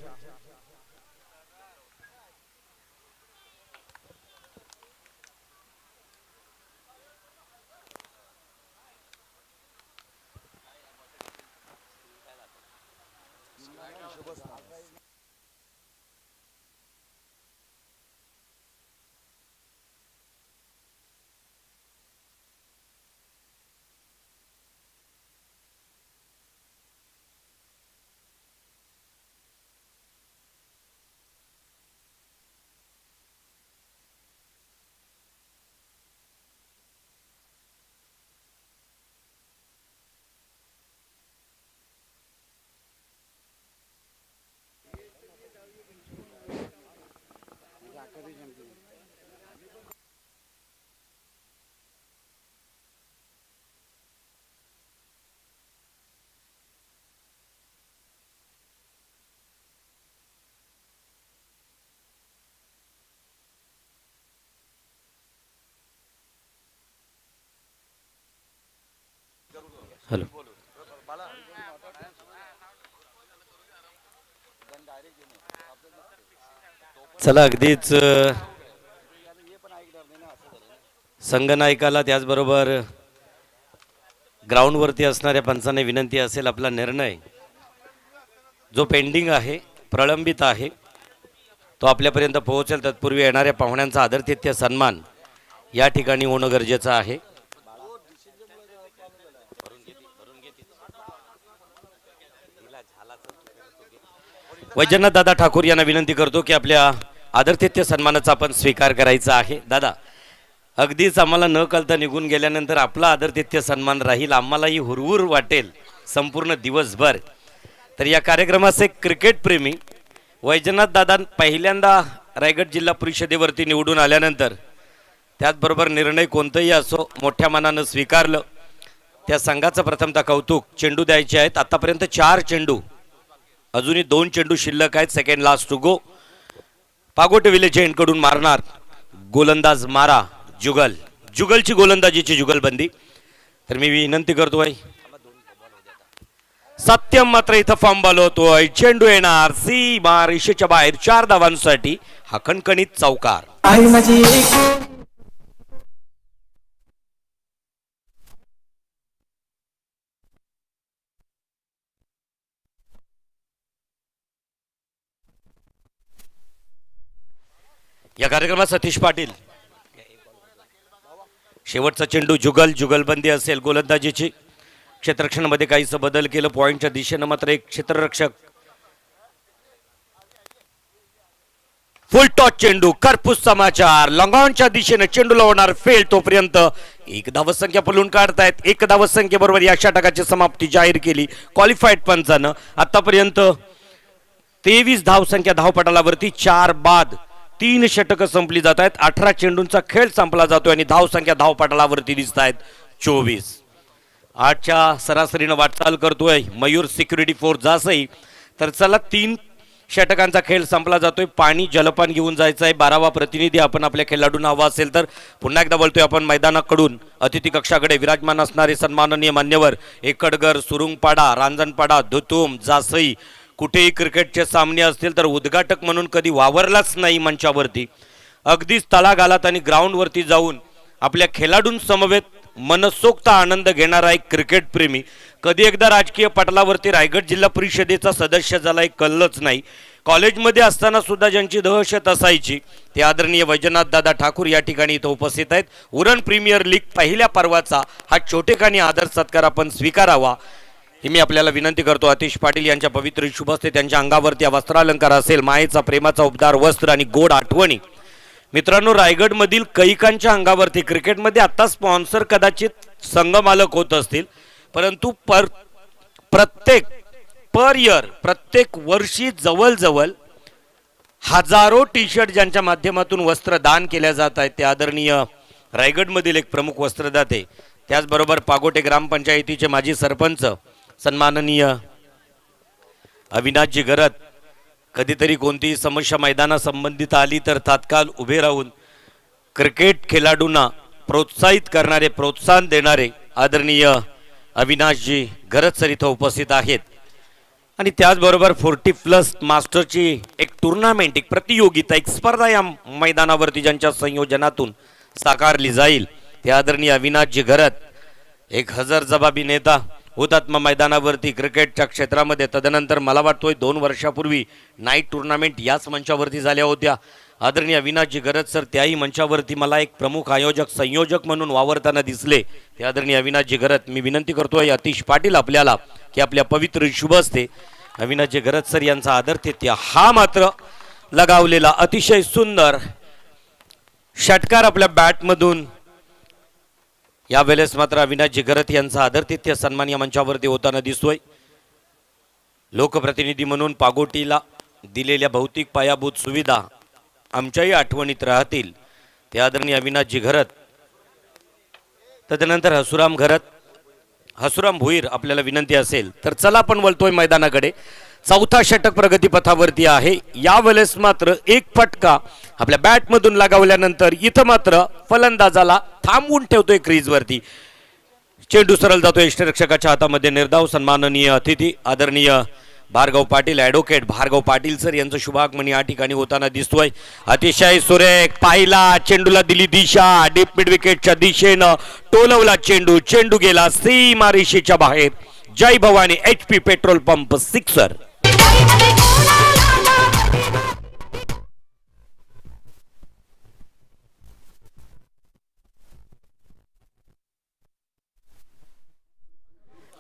हॅलो. चला अगदीच संघनायकाला त्याचबरोबर ग्राउंडवरती असणाऱ्या पंचांना विनंती असेल आपला निर्णय जो पेंडिंग आहे प्रलंबित आहे तो आपल्यापर्यंत पोहोचेल. तत्पूर्वी येणाऱ्या पाहुण्यांचा आदरातिथ्य सन्मान या ठिकाणी होणं गरजेचं आहे. वैजनाथ दादा ठाकूर यांना विनंती करतो की आपल्या आदरातिथ्य सन्मानाचा आपण स्वीकार करायचा आहे. दादा अगदीच आम्हाला न कळता निघून गेल्यानंतर आपला आदरातिथ्य सन्मान राहील, आम्हालाही हुरहुर वाटेल संपूर्ण दिवसभर. तर या कार्यक्रमाचे क्रिकेट प्रेमी वैजनाथ दादा पहिल्यांदा रायगड जिल्हा परिषदेवरती निवडून आल्यानंतर त्याचबरोबर निर्णय कोणताही असो मोठ्या मनानं स्वीकारलं. त्या संघाचं प्रथमतः कौतुक. चेंडू द्यायचे आहेत आतापर्यंत 4 चेंडू, अजूनही 2 चेंडू शिल्लक आहेत. Second last to go. Pagote village एंडकडून मारणार गोलंदाज मारा जुगल. जुगलची गोलंदाजीची जुगलबंदी. तर मी विनंती करतोय सत्यम मात्र इथं फंबल होतोय. चेंडू येणार सीमा रेषेच्या बाहेर 4 धावांसाठी हा कणकणीत चौकार. या कार्यक्रमात सतीश पाटील. शेवटचा चेंडू जुगल. जुगलबंदी असेल गोलंदाजीची. क्षेत्ररक्षणामध्ये काहीसं बदल केलं. पॉइंटच्या दिशेनं मात्र एक क्षेत्ररक्षक फुल टॉस चेंडू, कर्पूस समाचार, लॉंगॉनच्या दिशेने चेंडूला होणार फेल. तोपर्यंत एक धावसंख्या पलून काढतायत. एक धावसंख्येबरोबर या षटकाची समाप्ती जाहीर केली क्वालिफाईड पंचानं. आतापर्यंत 23 धावसंख्या धावपटालावरती, 4 बाद, 3 षटकं संपली जात आहेत. 18 चेंडूंचा खेळ संपला जातोय आणि धावसंख्या धावपटालावरती दिसत आहेत 24. 8च्या सरासरीनं वाटचाल करतोय मयूर सिक्युरिटी फोर्स जासई. तर चला 3 षटकांचा खेळ संपला जातोय. पाणी जलपान घेऊन जायचं आहे. 12वा प्रतिनिधी आपण आपल्या खेळाडूंना हवा असेल तर पुन्हा एकदा बोलतोय आपण मैदानाकडून अतिथी कक्षाकडे विराजमान असणारे सन्माननीय मान्यवर एकडगर, सुरुंगपाडा, रांजणपाडा, धुतुम, जासई कुठेही क्रिकेटचे सामने असतील तर उद्घाटक म्हणून कधी वावरलाच नाही मंचावरती. अगदीच तळागालात आणि ग्राउंडवरती जाऊन आपल्या खेळाडूंसमवेत मनसोक्त आनंद घेणारा एक क्रिकेट प्रेमी. कधी एकदा राजकीय पटलावरती रायगड जिल्हा परिषदेचा सदस्य झाला हे कळलंच नाही. कॉलेजमध्ये असताना सुद्धा ज्यांची दहशत असायची ते आदरणीय वैजनाथ दादा ठाकूर या ठिकाणी इथं उपस्थित आहेत. उरण प्रीमियर लीग पहिल्या पर्वाचा हा छोटेखानी आदर सत्कार आपण स्वीकारावा ही मी आपल्याला विनंती करतो. आतिश पाटील यांच्या पवित्र शुभ हस्ते त्यांच्या अंगावरती वस्त्रालंकार असेल, मायेचा प्रेमाचा उपदार वस्त्र आणि गोड आठवणी. मित्रांनो, रायगडमधील कैकांच्या अंगावरती क्रिकेटमध्ये आता स्पॉन्सर कदाचित संघमालक होत असतील, परंतु प्रत्येक वर्षी जवळजवळ हजारो टी शर्ट ज्यांच्या माध्यमातून वस्त्र दान केल्या जात आहेत ते आदरणीय रायगडमधील एक प्रमुख वस्त्रदाते. त्याचबरोबर पागोटे ग्रामपंचायतीचे माजी सरपंच सन्माननीय अविनाशजी गरत. कधीतरी कोणतीही समस्या मैदानासंबंधित आली तर तात्काळ उभे राहून क्रिकेट खेळाडूंना प्रोत्साहित करणारे, प्रोत्साहन देणारे आदरणीय अविनाशजी गरज सर इथं उपस्थित आहेत. आणि त्याचबरोबर 40+ मास्टरची एक टुर्नामेंट, एक प्रतियोगिता, एक स्पर्धा या मैदानावरती ज्यांच्या संयोजनातून साकारली जाईल ते आदरणीय अविनाशजी गरज. एक हजरजबाबी नेता हुतात्मा मैदानावरती क्रिकेटच्या क्षेत्रामध्ये. तदनंतर मला वाटतोय 2 वर्षापूर्वी नाईट टुर्नामेंट याच मंचावरती झाल्या होत्या. आदरणीय अविनाशजी गरज सर त्याही मंचावरती मला एक प्रमुख आयोजक, संयोजक म्हणून वावरताना दिसले ते आदरणीय अविनाशजी गरज. मी विनंती करतोय आतिश पाटील आपल्याला की आपल्या पवित्र शुभ हस्ते अविनाशजी गरज सर यांचा आदरातिथ्य हा मात्र लगावलेला अतिशय सुंदर षटकार आपल्या बॅटमधून यावेळेस मात्र अविनाशजी गरज यांचा आदरातिथ्य सन्मान या मंचावरती होताना दिसतोय. लोकप्रतिनिधी म्हणून पागोटीला दिलेल्या भौतिक पायाभूत सुविधा आमच्याही आठवणीत राहतील ते आदरणीय अविनाशजी घरत. तदनंतर हसुराम भुईर आपल्याला विनंती असेल तर चला आपण वळतोय मैदानाकडे. 4था षटक प्रगतीपथावरती आहे. यावेळेस मात्र एक फटका आपल्या बॅटमधून लगावल्यानंतर इथं मात्र फलंदाजाला थांबवून ठेवतोय क्रीजवरती. चेंडू सरळ जातोय यष्टिरक्षकाच्या हातामध्ये. निर्धाव सन्माननीय अतिथी आदरणीय भार्गव पाटील, ॲडव्होकेट भार्गव पाटील सर यांचं शुभागमन या ठिकाणी होताना दिसतोय. अतिशय सुरेख पाहिला, चेंडूला दिली दिशा, डीप मिड विकेटच्या दिशेनं टोलवला चेंडू. चेंडू गेला सीमारेषेच्या बाहेर. Jai Bhavani HP petrol pump, sixer.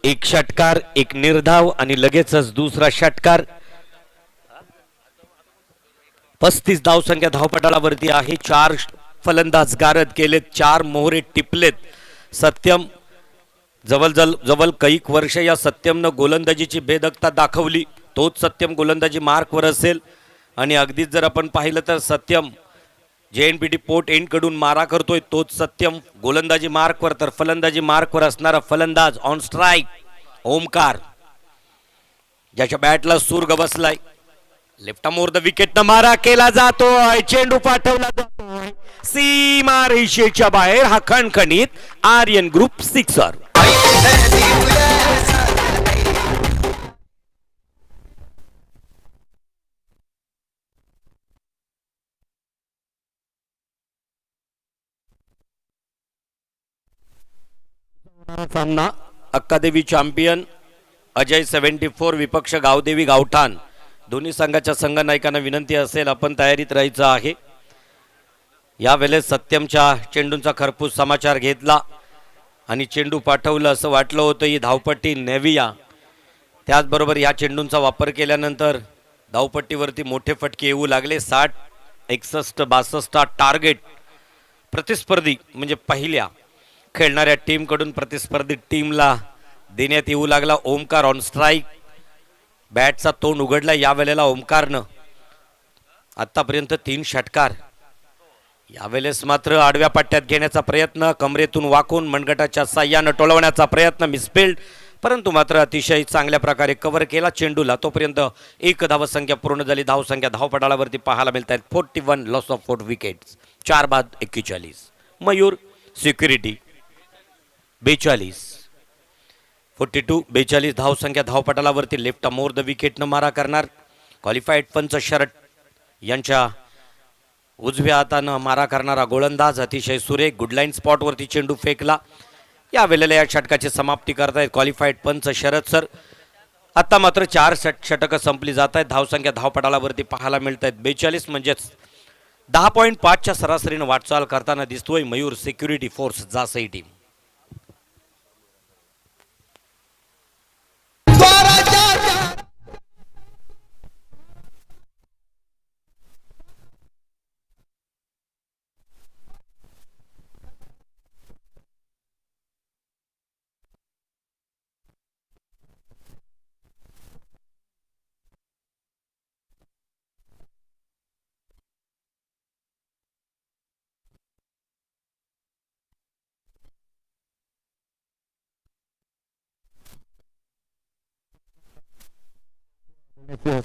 एक षटकार, एक निर्धाव आणि लगेचच दुसरा षटकार. 35 धावसंख्या धावपटालावरती आहे. 4 फलंदाज गारद केलेत, 4 मोहरे टिपलेत. सत्यम जवळ कैक वर्ष या सत्यमनं गोलंदाजीची बेदगता दाखवली. तोच सत्यम गोलंदाजी मार्कवर असेल आणि अगदीच जर आपण पाहिलं तर सत्यम JNPT पोर्ट एंड कडून मारा करतोय तोच सत्यम गोलंदाजी मार्कवर. तर फलंदाजी मार्कवर असणारा फलंदाज ऑन स्ट्राईक ओमकार ज्याच्या बॅटला सूर्ग बसलाय. लेफ्ट मोर द विकेट न मारा केला जातोय. चेंडू पाठवला जातोय सीमा रेषेच्या बाहेर. हा खणखणीत आर्यन ग्रुप, सिक्सर. सामना अक्कादेवी चॅम्पियन अजय 74 विपक्ष गावदेवी गावठाण. दोन्ही संघाच्या संघनायकांना विनंती असेल आपण तयारीत राहायचं आहे. यावेळेस सत्यमच्या चेंडूंचा खरपूस समाचार घेतला आणि चेंडू पाठवलं असं वाटलं होतं. ही धावपट्टी नेविया. त्याचबरोबर या चेंडूंचा वापर केल्यानंतर धावपट्टीवरती मोठे फटके येऊ लागले. 60 61-62 टार्गेट प्रतिस्पर्धी म्हणजे पहिल्या खेळणाऱ्या टीमकडून प्रतिस्पर्धी टीमला देण्यात येऊ लागला. Omkar on strike. बॅटचा तोंड उघडला यावेळेला ओमकारनं. आतापर्यंत 3 षटकार. यावेळेस मात्र आडव्या पट्ट्यात घेण्याचा प्रयत्न, कमरेतून वाकून मनगटाच्या साह्यानं टोलवण्याचा प्रयत्न, मिसफिल्ड, परंतु मात्र अतिशय चांगल्या प्रकारे कव्हर केला चेंडूला. तोपर्यंत 1 धावसंख्या पूर्ण झाली. धावसंख्या धावपटालावरती पाहायला मिळत आहेत 41, लॉस ऑफ 4 विकेट्स. 4 बाद 41. मयूर सिक्युरिटी 42, 42, 42 धावसंख्या धावपटालावरती. लेफ्ट मोर द विकेटनं मारा करणार क्वालिफाईड पंच शरद यांच्या उजव्या हातानं मारा करणारा गोलंदाज अतिशय सुरेख गुडलाईन स्पॉटवरती चेंडू फेकला. या वेळेला या षटकाची समाप्ती करतायत क्वालिफाईड पंच शरद सर. आता मात्र 4 षटकं संपली जात आहेत. धावसंख्या धावपटालावरती पाहायला मिळत आहेत 42, म्हणजेच 10.5च्या सरासरीनं वाटचाल करताना दिसतोय Mayur security force Jasai team.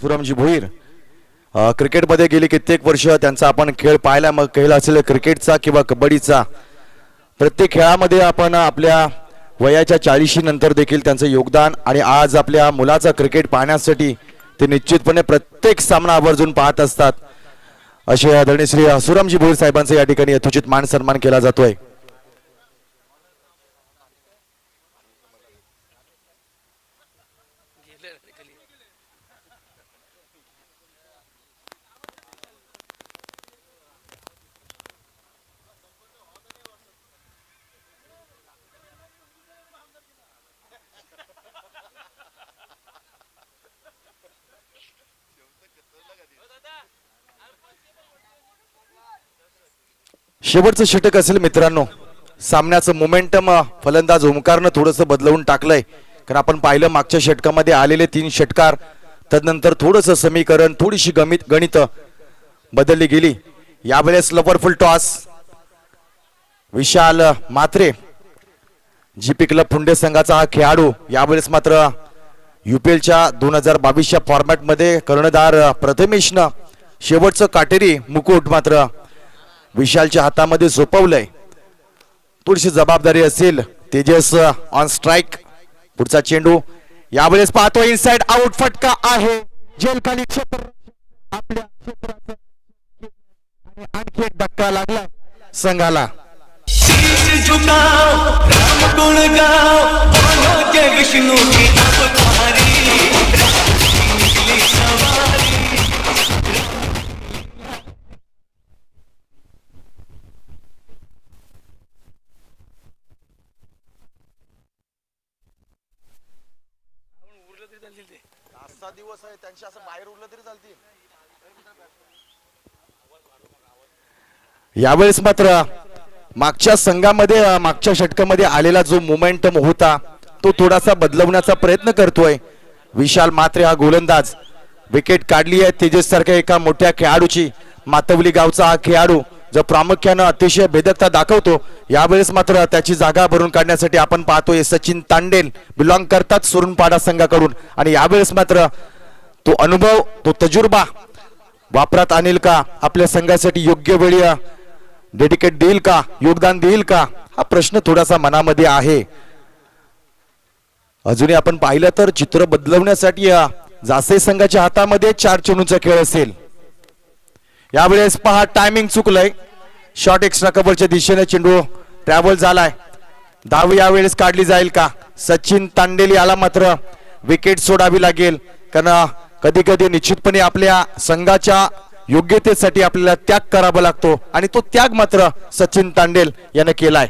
सुरमजी भोईर क्रिकेटमध्ये गेली कित्येक वर्ष त्यांचा आपण खेळ पाहायला मग खेळ असेल क्रिकेटचा किंवा कबड्डीचा. प्रत्येक खेळामध्ये आपण आपल्या वयाच्या 40 नंतर देखील त्यांचं योगदान आणि आज आपल्या मुलाचा क्रिकेट पाहण्यासाठी ते निश्चितपणे प्रत्येक सामना आवर्जून पाहत असतात. असे आदरणीय श्री सुरमजी भोईर साहेबांचा या ठिकाणी यथोचित मान सन्मान केला जातोय. शेवटचं षटक असेल मित्रांनो. सामन्याचं मोमेंटम फलंदाज ओमकारनं थोडंसं बदलवून टाकलंय. कारण आपण पाहिलं मागच्या षटकामध्ये आलेले 3 षटकार, तदनंतर थोडंसं समीकरण, थोडीशी गणित बदलली गेली. यावेळेस लवरफुल टॉस. विशाल मात्रे जीपी क्लब फुंडे संघाचा हा खेळाडू यावेळेस मात्र UPLच्या 2022च्या फॉर्मॅटमध्ये कर्णधार प्रथमेशनं शेवटचं काटेरी मुकुट मात्र विशालच्या हातामध्ये सोपवलंय. थोडीशी जबाबदारी असेल. Tejas on strike. पुढचा चेंडू यावेळेस पाहतो इनसाइड आउट. फटका आहे जेलखाली क्षेत्र आपल्या क्षेत्राचं आणि आणखी एक धक्का लागला संघाला. दिवस आहे त्यांच्या असं बाहेर उरलं तरी चालतील. यावेळेस मात्र मागच्या संघामध्ये मागच्या षटकामध्ये आलेला जो मोमेंटम होता तो थोडासा बदलवण्याचा प्रयत्न करतोय विशाल मात्रे हा गोलंदाज. विकेट काढली आहे तेजस सारख्या एका मोठ्या खेळाडूची. मातवली गावचा हा खेळाडू जो प्रामुख्यानं अतिशय भेदकता दाखवतो. यावेळेस मात्र त्याची जागा भरून काढण्यासाठी आपण पाहतोय सचिन तांडेल बिलॉंग करतात सुरणपाडा संघाकडून. आणि यावेळेस मात्र तो अनुभव, तो तजुर्बा वापरात आणेल का, आपल्या संघासाठी योग्य वेळी डेडिकेट देईल का, योगदान देईल का, हा प्रश्न थोडासा मनामध्ये आहे. अजूनही आपण पाहिलं तर चित्र बदलवण्यासाठी जासई संघाच्या हातामध्ये 4 चेंडूंचा खेळ असेल. यावेळेस पहा टायमिंग चुकलंय. शॉर्ट एक्स्ट्रा कव्हरच्या दिशेने चेंडू ट्रॅव्हल झालाय. धाव यावेळेस काढली जाईल का. सचिन तांडेल याला मात्र विकेट सोडावी लागेल. कारण कधी कधी निश्चितपणे आपल्या संघाच्या योग्यतेसाठी आपल्याला त्याग करावा लागतो आणि तो त्याग मात्र सचिन तांडेल याने केलाय.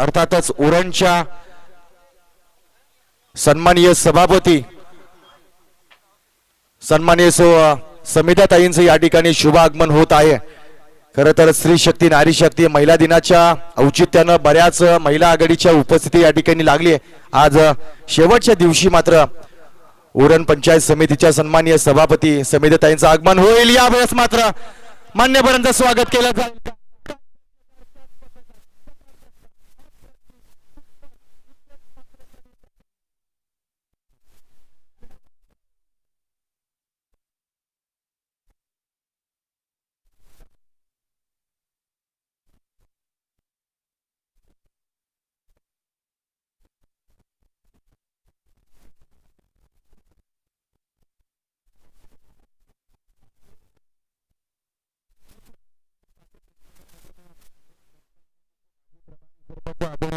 अर्थातच उरणच्या सन्माननीय सभापती सन्माननीय समिधाताईंचं या ठिकाणी शुभ आगमन होत आहे। खरं तर स्त्री शक्ती नारी शक्ती महिला दिनाच्या औचित्यानं बऱ्याच महिला आघाडीच्या उपस्थिती या ठिकाणी लागली आहे। आज शेवटच्या दिवशी मात्र उरण पंचायत समितीच्या सन्माननीय सभापती समिधाताईंचं आगमन होईल। यावेळेस मात्र मान्यवरांचं स्वागत केलं जाईल।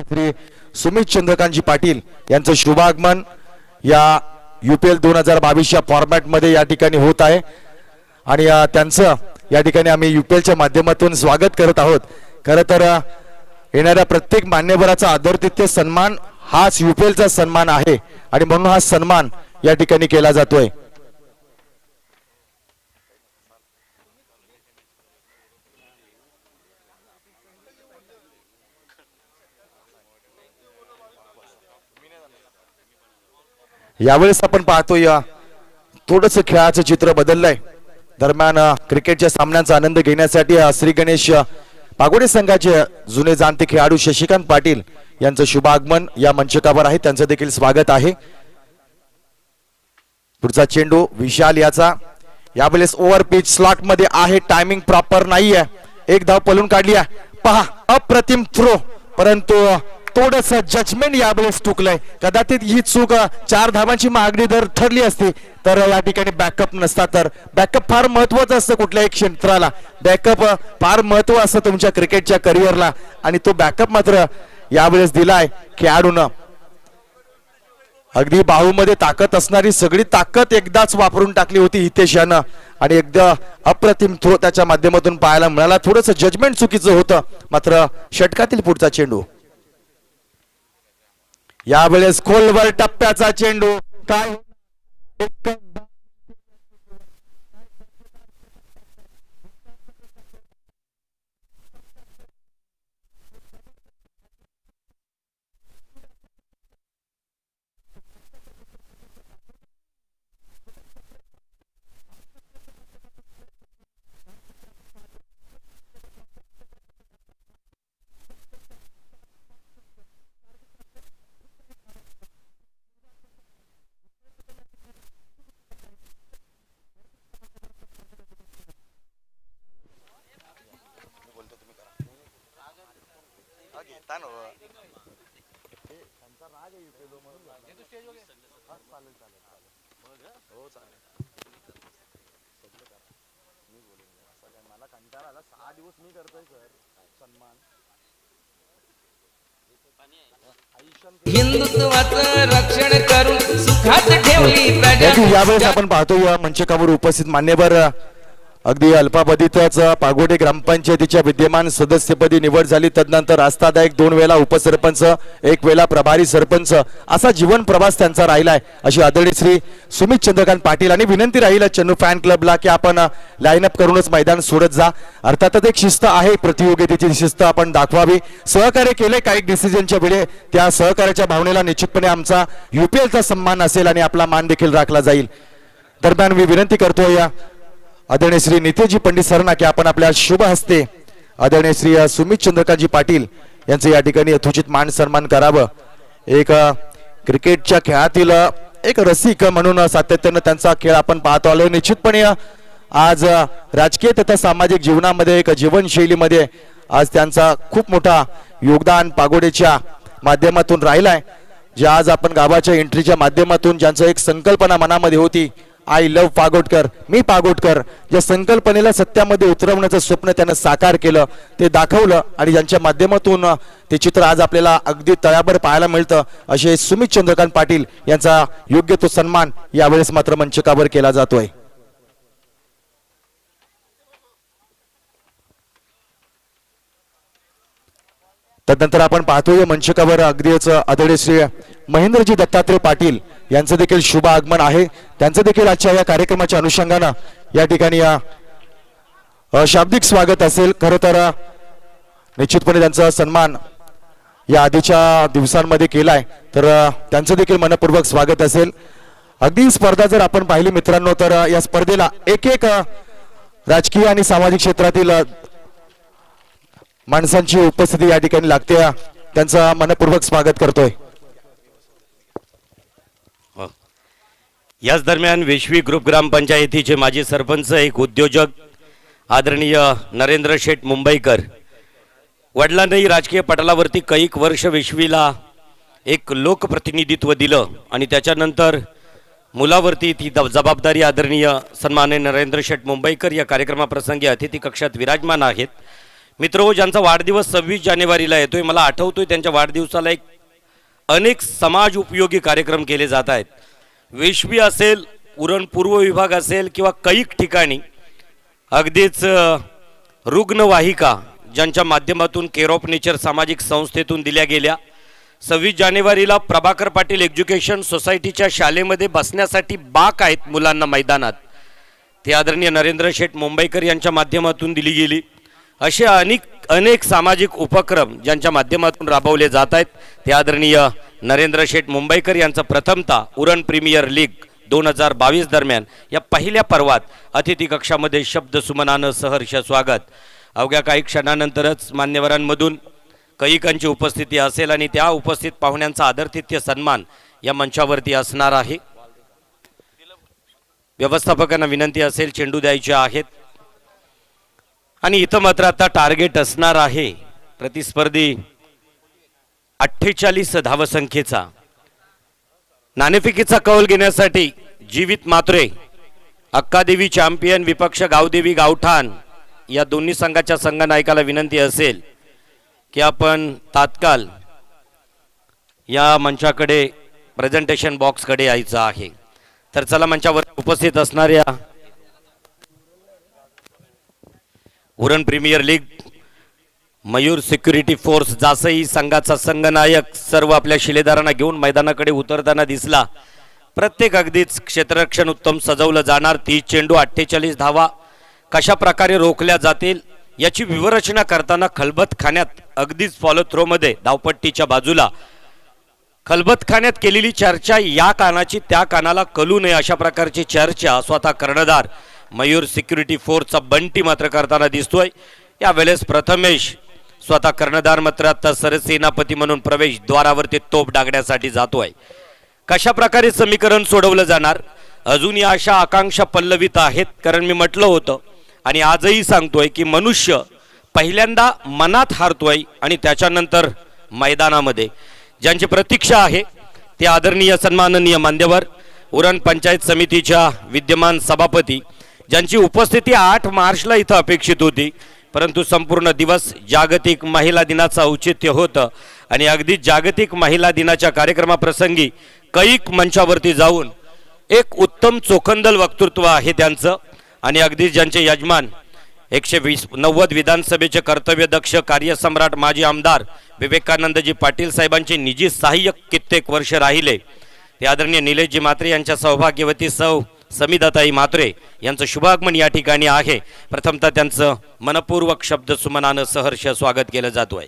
श्री सुमित चंद्रकांतजी पाटील यांचं शुभागमन या UPL 2022 च्या फॉर्मॅट मध्ये या ठिकाणी होत आहे आणि त्यांचं या ठिकाणी आम्ही UPL च्या माध्यमातून स्वागत करत आहोत। खरं तर येणाऱ्या प्रत्येक मान्यवराचा आदरातिथ्य सन्मान हाच UPL चा सन्मान आहे आणि म्हणून हा सन्मान या ठिकाणी केला जातोय। यावेळेस आपण पाहतोय थोडस खेळाचं चित्र बदललंय। दरम्यान क्रिकेटच्या सामन्यांचा आनंद घेण्यासाठी श्री गणेश पागोडे संघाचे जुने जाणते खेळाडू शशिकांत पाटील यांचं शुभ आगमन या मंचकावर आहे, त्यांचं देखील स्वागत आहे। पुढचा चेंडू विशाल याचा यावेळेस ओव्हर पिच स्लॉट मध्ये आहे, टायमिंग प्रॉपर नाहीये, एक धाव पळून काढली आहे। पहा अप्रतिम थ्रो, परंतु थोडस जजमेंट यावेळेस चुकलंय। कदाचित ही चूक 4 धावांची मागणी जर ठरली असती तर या ठिकाणी बॅकअप नसता। तर बॅकअप फार महत्वाचं असतं कुठल्याही क्षेत्राला, बॅकअप फार महत्व असतं तुमच्या क्रिकेटच्या करिअरला आणि तो बॅकअप मात्र यावेळेस दिलाय खेळाडूनं। अगदी बाहूमध्ये ताकद असणारी सगळी ताकद एकदाच वापरून टाकली होती हितेश यानं आणि एकदा अप्रतिम थ्रो त्याच्या माध्यमातून पाहायला मिळाला। थोडस जजमेंट चुकीचं होतं, मात्र षटकातील पुढचा चेंडू यावेळेस खोलवर टप्प्याचा चेंडू काय हिंदुत्वाचं रक्षण करून सुखात ठेवली प्रजा। यावेळेस आपण पाहतो या मंचकावर उपस्थित मान्यवर अगदी अल्पावधीतच पागोडे ग्रामपंचायतीच्या विद्यमान सदस्यपदी निवड झाली। तदनंतर आस्थादायक 2 वेळा उपसरपंच, 1 वेळा प्रभारी सरपंच असा जीवन प्रवास त्यांचा राहिलाय। अशी आदरणीय श्री सुमित चंद्रकांत पाटील आणि विनंती राहील चन्नू फॅन क्लबला की आपण लाईन अप करूनच मैदान सोडत जा। अर्थातच एक शिस्त आहे, प्रतियोगितेची शिस्त आपण दाखवावी। सहकार्य केले काही डिसिजनच्या वेळी, त्या सहकार्याच्या भावनेला निश्चितपणे आमचा UPLचा सन्मान असेल आणि आपला मान देखील राखला जाईल। दरम्यान मी विनंती करतोय या आदरणीय श्री नितेशजी पंडित सरांना की आपण आपल्या शुभ हस्ते आदरणीय श्री सुमित चंद्रकांतजी पाटील यांचे या ठिकाणी यथोचित मान सन्मान करावं। एक क्रिकेटच्या खेळातील एक रसिक म्हणून सातत्यानं त्यांचा खेळ आपण पाहतो आलो। निश्चितपणे आज राजकीय तथा सामाजिक जीवनामध्ये एक जीवनशैलीमध्ये आज त्यांचा खूप मोठा योगदान पागोडेच्या माध्यमातून राहिलाय। जे आज आपण गावाच्या एंट्रीच्या माध्यमातून ज्यांचं एक संकल्पना मनामध्ये होती, आय लव्ह पागोटकर, मी पागोटकर, या संकल्पनेला सत्यामध्ये उतरवण्याचं स्वप्न त्यानं साकार केलं, ते दाखवलं आणि ज्यांच्या माध्यमातून ते चित्र आज आपल्याला अगदी तळावर पाहायला मिळतं। असे सुमित चंद्रकांत पाटील यांचा योग्य तो सन्मान यावेळेस मात्र मंचकावर केला जातोय। त्यानंतर आपण पाहतोय मंचकावर अगदीच आदरणीय श्री महेंद्रजी दत्तात्रय पाटील यांचं देखील शुभ आगमन आहे. त्यांचं देखील आजच्या या कार्यक्रमाच्या अनुषंगानं या ठिकाणी शाब्दिक स्वागत असेल. खरं तर निश्चितपणे त्यांचा सन्मान या आधीच्या दिवसांमध्ये केलाय, तर त्यांचं देखील मनपूर्वक स्वागत असेल. अगदी स्पर्धा जर आपण पाहिली मित्रांनो, तर या स्पर्धेला एक एक राजकीय आणि सामाजिक क्षेत्रातील माणसांची उपस्थिती या ठिकाणी लागते. त्यांचं मनपूर्वक स्वागत करतोय. याच दरम्यान वेशवी ग्रुप ग्रामपंचायतीचे माजी सरपंच, एक उद्योजक आदरणीय नरेंद्र शेठ मुंबईकर, वडिलांनी राजकीय पटलावरती कैक वर्ष वेशवीला एक लोकप्रतिनिधित्व दिलं आणि त्याच्यानंतर मुलावरती ती जबाबदारी आदरणीय सन्माननीय नरेंद्र शेठ मुंबईकर या कार्यक्रमाप्रसंगी अतिथी कक्षात विराजमान आहेत. मित्र, ज्यांचा वाढदिवस 26 जानेवारीला येतोय, मला आठवतोय त्यांच्या वाढदिवसाला एक अनेक समाज उपयोगी कार्यक्रम केले जात आहेत. वेशवी असेल, उरण पूर्व विभाग असेल किंवा कैक ठिकाणी अगदीच रुग्णवाहिका ज्यांच्या माध्यमातून केअर ऑफ नेचर सामाजिक संस्थेतून दिल्या गेल्या. 26 जानेवारीला प्रभाकर पाटील एज्युकेशन सोसायटीच्या शाळेमध्ये बसण्यासाठी बाक आहेत मुलांना मैदानात, ते आदरणीय नरेंद्र शेठ मुंबईकर यांच्या माध्यमातून दिली गेली. असे अनेक सामाजिक उपक्रम ज्यांच्या माध्यमातून राबवले जात आहेत, ते आदरणीय नरेंद्र शेठ मुंबईकर यांचं प्रथमतः उरण प्रीमियर लीग 2022 दरम्यान या पहिल्या पर्वात अतिथी कक्षामध्ये शब्द सुमनानं सहर्ष स्वागत. अवघ्या काही क्षणानंतरच मान्यवरांमधून कैकांची उपस्थिती असेल आणि त्या उपस्थित पाहुण्यांचा आदरातिथ्य सन्मान या मंचावरती असणार आहे. व्यवस्थापकांना विनंती असेल चेंडू द्यायचे आहेत आणि इथं मात्र आता टार्गेट असणार आहे प्रतिस्पर्धी 48 धावसंख्येचा. नाणेफेकीचा कौल घेण्यासाठी जीवित मात्रे, अक्कादेवी चॅम्पियन विपक्ष गावदेवी गावठाण या दोन्ही संघाच्या संघनायकाला विनंती असेल की आपण तात्काळ या मंचाकडे प्रेझेंटेशन बॉक्सकडे यायचं आहे. तर चला, मंचावर उपस्थित असणाऱ्या Uran premier league Mayur security force Jasai संघाचा संघनायक सर्व आपल्या शिलेदारांना घेऊन मैदानाकडे उतरताना दिसला. प्रत्येक अगदीच क्षेत्ररक्षण उत्तम सजवलं जाणार. 30 चेंडू 48 धावा कशा प्रकारे रोखल्या जातील याची व्यूहरचना करताना खलबतखान्यात अगदीच फॉलो थ्रोमध्ये धावपट्टीच्या बाजूला खलबतखान्यात केलेली चर्चा या कानाची त्या कानाला कळू नये अशा प्रकारची चर्चा स्वतः कर्णधार मयूर सिक्युरिटी फोर्सचा बंटी मात्र करताना दिसतोय. यावेळेस प्रथमेश स्वतः कर्णधार मात्र आता सरसेनापती म्हणून प्रवेश द्वारावरती तोप डागण्यासाठी जातोय. कशा प्रकारे समीकरण सोडवलं जाणार अजून या अशा आकांक्षा पल्लवित आहेत. कारण मी म्हटलं होतं आणि आजही सांगतोय की मनुष्य पहिल्यांदा मनात हारतोय आणि त्याच्यानंतर मैदानामध्ये. ज्यांची प्रतीक्षा आहे ते आदरणीय सन्माननीय मान्यवर उरण पंचायत समितीच्या विद्यमान सभापती, ज्यांची उपस्थिती 8 मार्चला इथं अपेक्षित होती, परंतु संपूर्ण दिवस जागतिक महिला दिनाचं औचित्य होतं आणि अगदी जागतिक महिला दिनाच्या कार्यक्रमाप्रसंगी कैक मंचावरती जाऊन एक उत्तम चोखंदल वक्तृत्व आहे त्यांचं आणि अगदी ज्यांचे यजमान 190 विधानसभेचे कर्तव्यदक्ष कार्यसम्राट माजी आमदार विवेकानंदजी पाटील साहेबांचे निजी सहाय्यक कित्येक वर्ष राहिले, ते आदरणीय निलेशजी म्हात्रे यांच्या सौभाग्यवती सौ समिधाताई म्हात्रे यांचं शुभागमन या ठिकाणी आहे. प्रथमतः त्यांचं मनपूर्वक शब्द सुमनानं सहर्ष स्वागत केलं जातो आहे.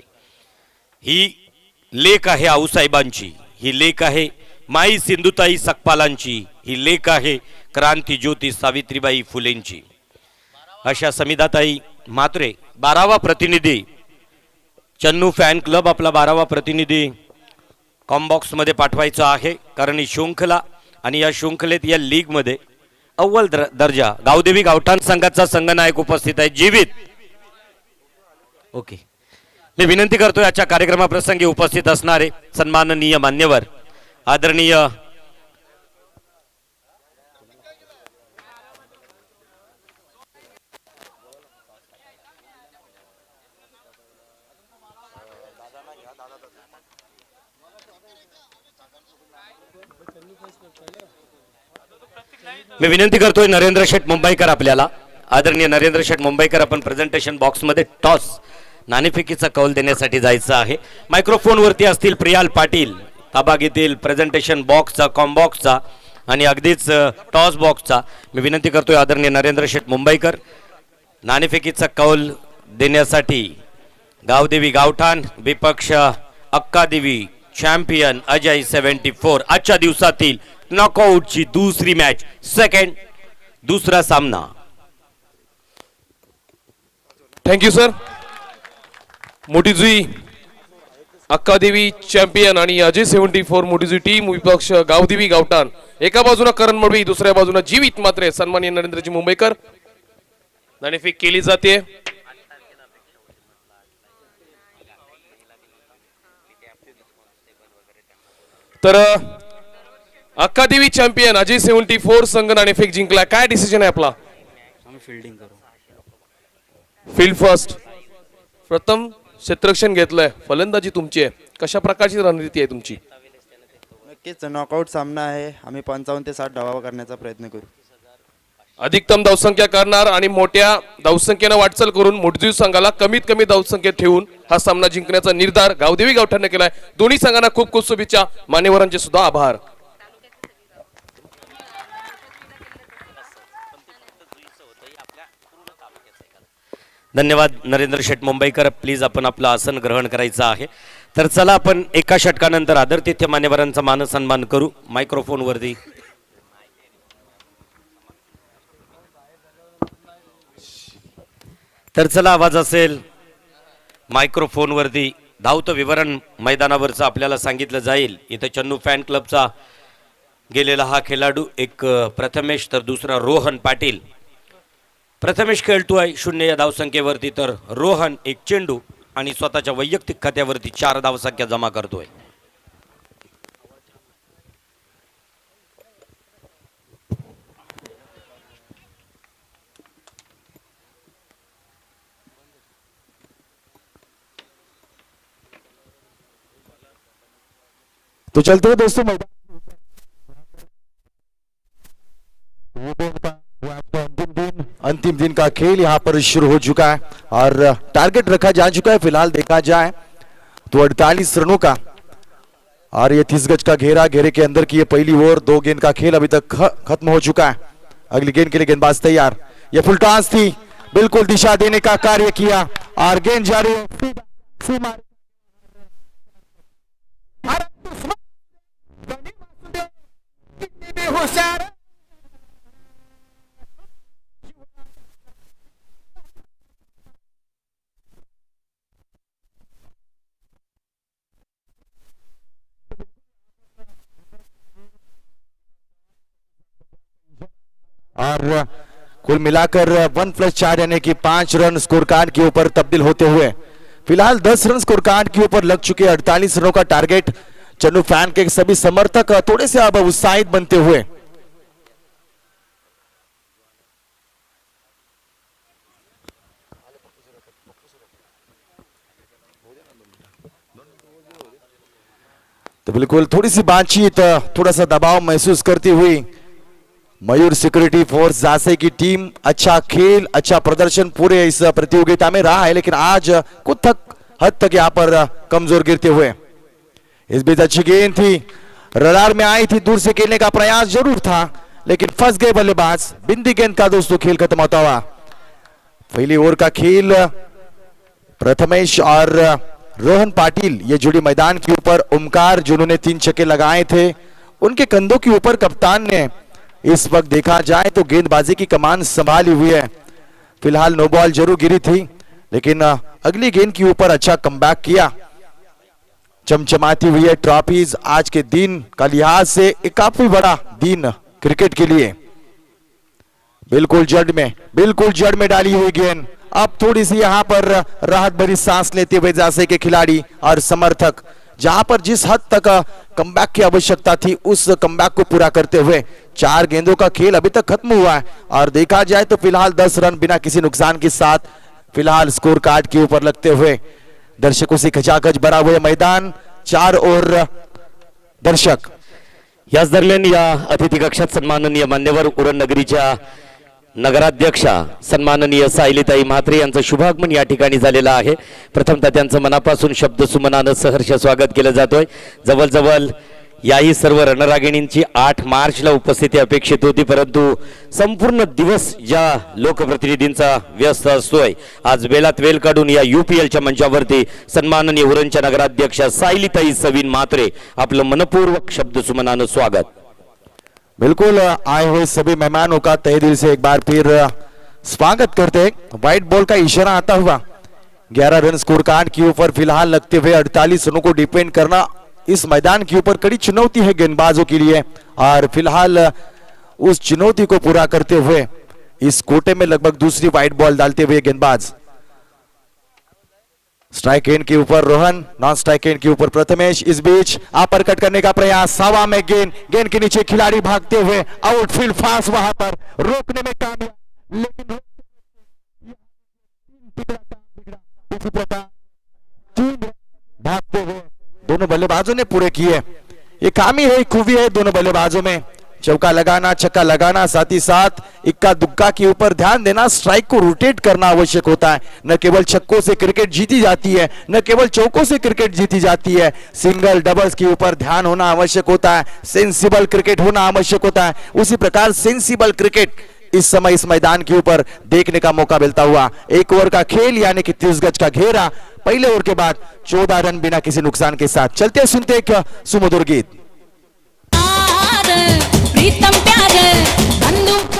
ही लेख आहे आऊसाहेबांची, ही लेख आहे माई सिंधुताई सकपालांची, ही लेख आहे क्रांती ज्योती सावित्रीबाई फुलेंची. अशा समिधाताई म्हात्रे 12वा प्रतिनिधी चन्नू फॅन क्लब आपला 12वा प्रतिनिधी कॉम्बॉक्स मध्ये पाठवायचा आहे. कारण ही शृंखला आणि या शृंखलेत या लीग मध्ये अव्वल दर्जा गावदेवी गावठाण संघाचा संघनायक उपस्थित आहे जीवित. ओके, मी विनंती करतो याच्या कार्यक्रमाप्रसंगी उपस्थित असणारे सन्माननीय मान्यवर आदरणीय मी विनंती करतोय नरेंद्र शेठ मुंबईकर आपल्याला, आदरणीय नरेंद्र शेठ मुंबईकर आपण प्रेझेंटेशन बॉक्स मध्ये टॉस नाणेफेकीचा कौल देण्यासाठी जायचं आहे. मायक्रोफोनवरती असतील प्रियाल पाटील, ताबा घेतील प्रेझेंटेशन बॉक्सचा, कॉम्बॉक्सचा आणि अगदीच टॉस बॉक्सचा. मी विनंती करतोय आदरणीय नरेंद्र शेठ मुंबईकर नाणेफेकीचा कौल देण्यासाठी. गावदेवी गावठाण विपक्ष अक्कादेवी चॅम्पियन अजय 74. आजच्या दिवसातील नॉकआउटची दुसरी मॅच, दुसरा सामना. Thank you sir. Mothijui Akkadevi champion आणि अजय 74 मोठीजुई टीम विपक्ष गावदेवी गावठाण. एका बाजूला करण मडवी, दुसऱ्या बाजूला जीवित मात्रे. सन्माननीय नरेंद्रजी मुंबईकर. नाणेफेक केली जाते. तर अक्कादेवी चॅम्पियन अजय 74 संघ नाणेफेक जिंकला. काय डिसिजन आहे आपला? Field first. प्रथम क्षेत्ररक्षण घेतलंय. फलंदाजी तुमची आहे. कशा प्रकारची रणनीती आहे तुमची? नक्कीच नॉकआउट सामना आहे. आम्ही 55 ते 60 धावा करण्याचा प्रयत्न करू. अधिकतम धावसंख्या करणार आणि मोठ्या धावसंख्येनं वाटचाल करून मोठजू संघाला कमीत कमी धावसंख्येत ठेवून हा सामना जिंकण्याचा निर्धार गावदेवी गावठाणने केलाय. दोन्ही संघांना खूप खूप शुभेच्छा. मान्यवरांचे सुद्धा आभार. धन्यवाद नरेंद्र शेठ मुंबईकर. प्लीज आपण आपलं आसन ग्रहण करायचं आहे. तर चला आपण एका षटकानंतर आदरातिथ्य मान्यवरांचा मानसन्मान करू. मायक्रोफोनवरती तर चला आवाज असेल मायक्रोफोनवरती. धावतं विवरण मैदानावरचं आपल्याला सांगितलं जाईल. इथं चन्नू फॅन क्लबचा गेलेला हा खेळाडू, एक प्रथमेश तर दुसरा रोहन पाटील. प्रथमेश खेळतोय 0 या धावसंख्येवरती, तर रोहन एक चेंडू आणि स्वतःच्या वैयक्तिक खात्यावरती 4 धावसंख्या जमा करतोय. तो चलते हुए दोस्तों मैदान अंतिम दिन का खेल यहाँ पर शुरू हो चुका है और टारगेट रखा जा चुका है. फिलहाल देखा जाए तो 48 रनों का और ये 30 गज का घेरा, घेरे के अंदर की ये पहली ओवर. 2 गेंद का खेल अभी तक खत्म हो चुका है. अगली गेंद के लिए गेंदबाज तैयार. ये फुल टॉस थी, बिल्कुल दिशा देने का कार्य किया और गेंद जारी है. और कुल मिलाकर 1+4 यानी कि 5 रन स्कोर कार्ड के ऊपर तब्दील होते हुए फिलहाल 10 रन स्कोर कार्ड के ऊपर लग चुके. 48 रनों का टारगेट. चन्नू फैन के सभी समर्थक थोड़े से अब उत्साहित बनते हुए. तो बिल्कुल थोड़ी सी बातचीत, थोड़ा सा दबाव महसूस करती हुई मयूर सिक्योरिटी फोर्स झांसी की टीम. अच्छा खेल, अच्छा प्रदर्शन पूरे इस प्रतियोगिता में रहा है, लेकिन आज कुछ हद तक यहाँ पर कमजोर गिरते हुए. इस बीच अच्छी गेंद थी, रडार में आई थी, दूर से खेलने का प्रयास जरूर था लेकिन फंस गए बल्लेबाज. बिंदी गेंद का दोस्तों खेल खत्म होता हुआ. पहली ओवर का खेल प्रथमेश और रोहन पाटिल ये जोड़ी मैदान के ऊपर. ओमकार जिन्होंने 3 छक्के लगाए थे, उनके कंधों के ऊपर कप्तान ने इस वक्त देखा जाए तो गेंदबाजी की कमान संभाली हुई है. फिलहाल नो बॉल जरूर गिरी थी लेकिन अगली गेंद के ऊपर अच्छा कमबैक किया. चमचमाती हुई है ट्रॉफीज. आज के दिन का लिहाज से एक काफी बड़ा दिन क्रिकेट के लिए. बिल्कुल जड़ में डाली हुई गेंद. अब थोड़ी सी यहाँ पर राहत भरी सांस लेते हुए झांसी के खिलाड़ी और समर्थक, जहां पर जिस हद तक कमबैक की आवश्यकता थी उस कमबैक को पूरा करते हुए 4 गेंदों का खेल अभी तक खत्म हुआ है और देखा जाए तो फिलहाल 10 रन बिना किसी नुकसान के साथ फिलहाल स्कोर कार्ड के ऊपर लगते हुए. दर्शकों से खचाखच भरा हुए मैदान. 4 और दर्शक. याच दरम्यान या अतिथी कक्षात सन्माननीय मान्यवर उरण नगरीच्या नगराध्यक्षा सन्माननीय सायलीताई म्हात्रे यांचं शुभागमन या ठिकाणी झालेलं आहे. प्रथमतः त्यांचं मनापासून शब्द सुमनानं सहर्ष स्वागत केलं जातोय. जवळजवळ याही सर्व रणरागिणींची 8 मार्चला उपस्थिती अपेक्षित होती, परंतु संपूर्ण दिवस ज्या लोकप्रतिनिधींचा व्यस्त असतोय, आज वेळात वेळ काढून या UPLच्या मंचावरती सन्माननीय उरणच्या नगराध्यक्षा सायलीताई सविन म्हात्रे आपलं मनपूर्वक शब्द सुमनानं स्वागत. बिल्कुल आए हुए सभी मेहमानों का तहे दिल से एक बार फिर स्वागत करते हैं. व्हाइट बॉल का इशारा आता हुआ 11 रन स्कोर कार्ड के ऊपर फिलहाल लगते हुए 48 रनों को डिपेंड करना इस मैदान के ऊपर कड़ी चुनौती है गेंदबाजों के लिए, और फिलहाल उस चुनौती को पूरा करते हुए इस कोटे में लगभग दूसरी व्हाइट बॉल डालते हुए गेंदबाज. स्ट्राइक एंड के ऊपर रोहन, नॉन स्ट्राइक एंड के ऊपर प्रथमेश. इस बीच अपरकट करने का प्रयास, हवा में गेंद के नीचे खिलाड़ी भागते हुए आउटफील्ड फास्ट, वहां पर रोकने में कामयाब, लेकिन इसी प्रकार भागते हुए दोनों बल्लेबाजों ने पूरे किए. ये खामी है, खूबी है दोनों बल्लेबाजों में. चौका लगाना, छक्का लगाना, साथ ही साथ इक्का दुक्का के ऊपर ध्यान देना, स्ट्राइक को रोटेट करना आवश्यक होता है. न केवल छक्कों से क्रिकेट जीती जाती है, न केवल चौकों से क्रिकेट जीती जाती है. सिंगल डबल्स के ऊपर ध्यान होना आवश्यक होता है, सेंसिबल क्रिकेट होना आवश्यक होता है. उसी प्रकार सेंसिबल क्रिकेट इस समय इस मैदान के ऊपर देखने का मौका मिलता हुआ. 1 ओवर का खेल यानी कि 30 गज का घेरा. पहले ओवर के बाद 14 रन बिना किसी नुकसान के साथ. चलते सुनते एक सुमधुर गीत. प्रीतम प्यार बंदूक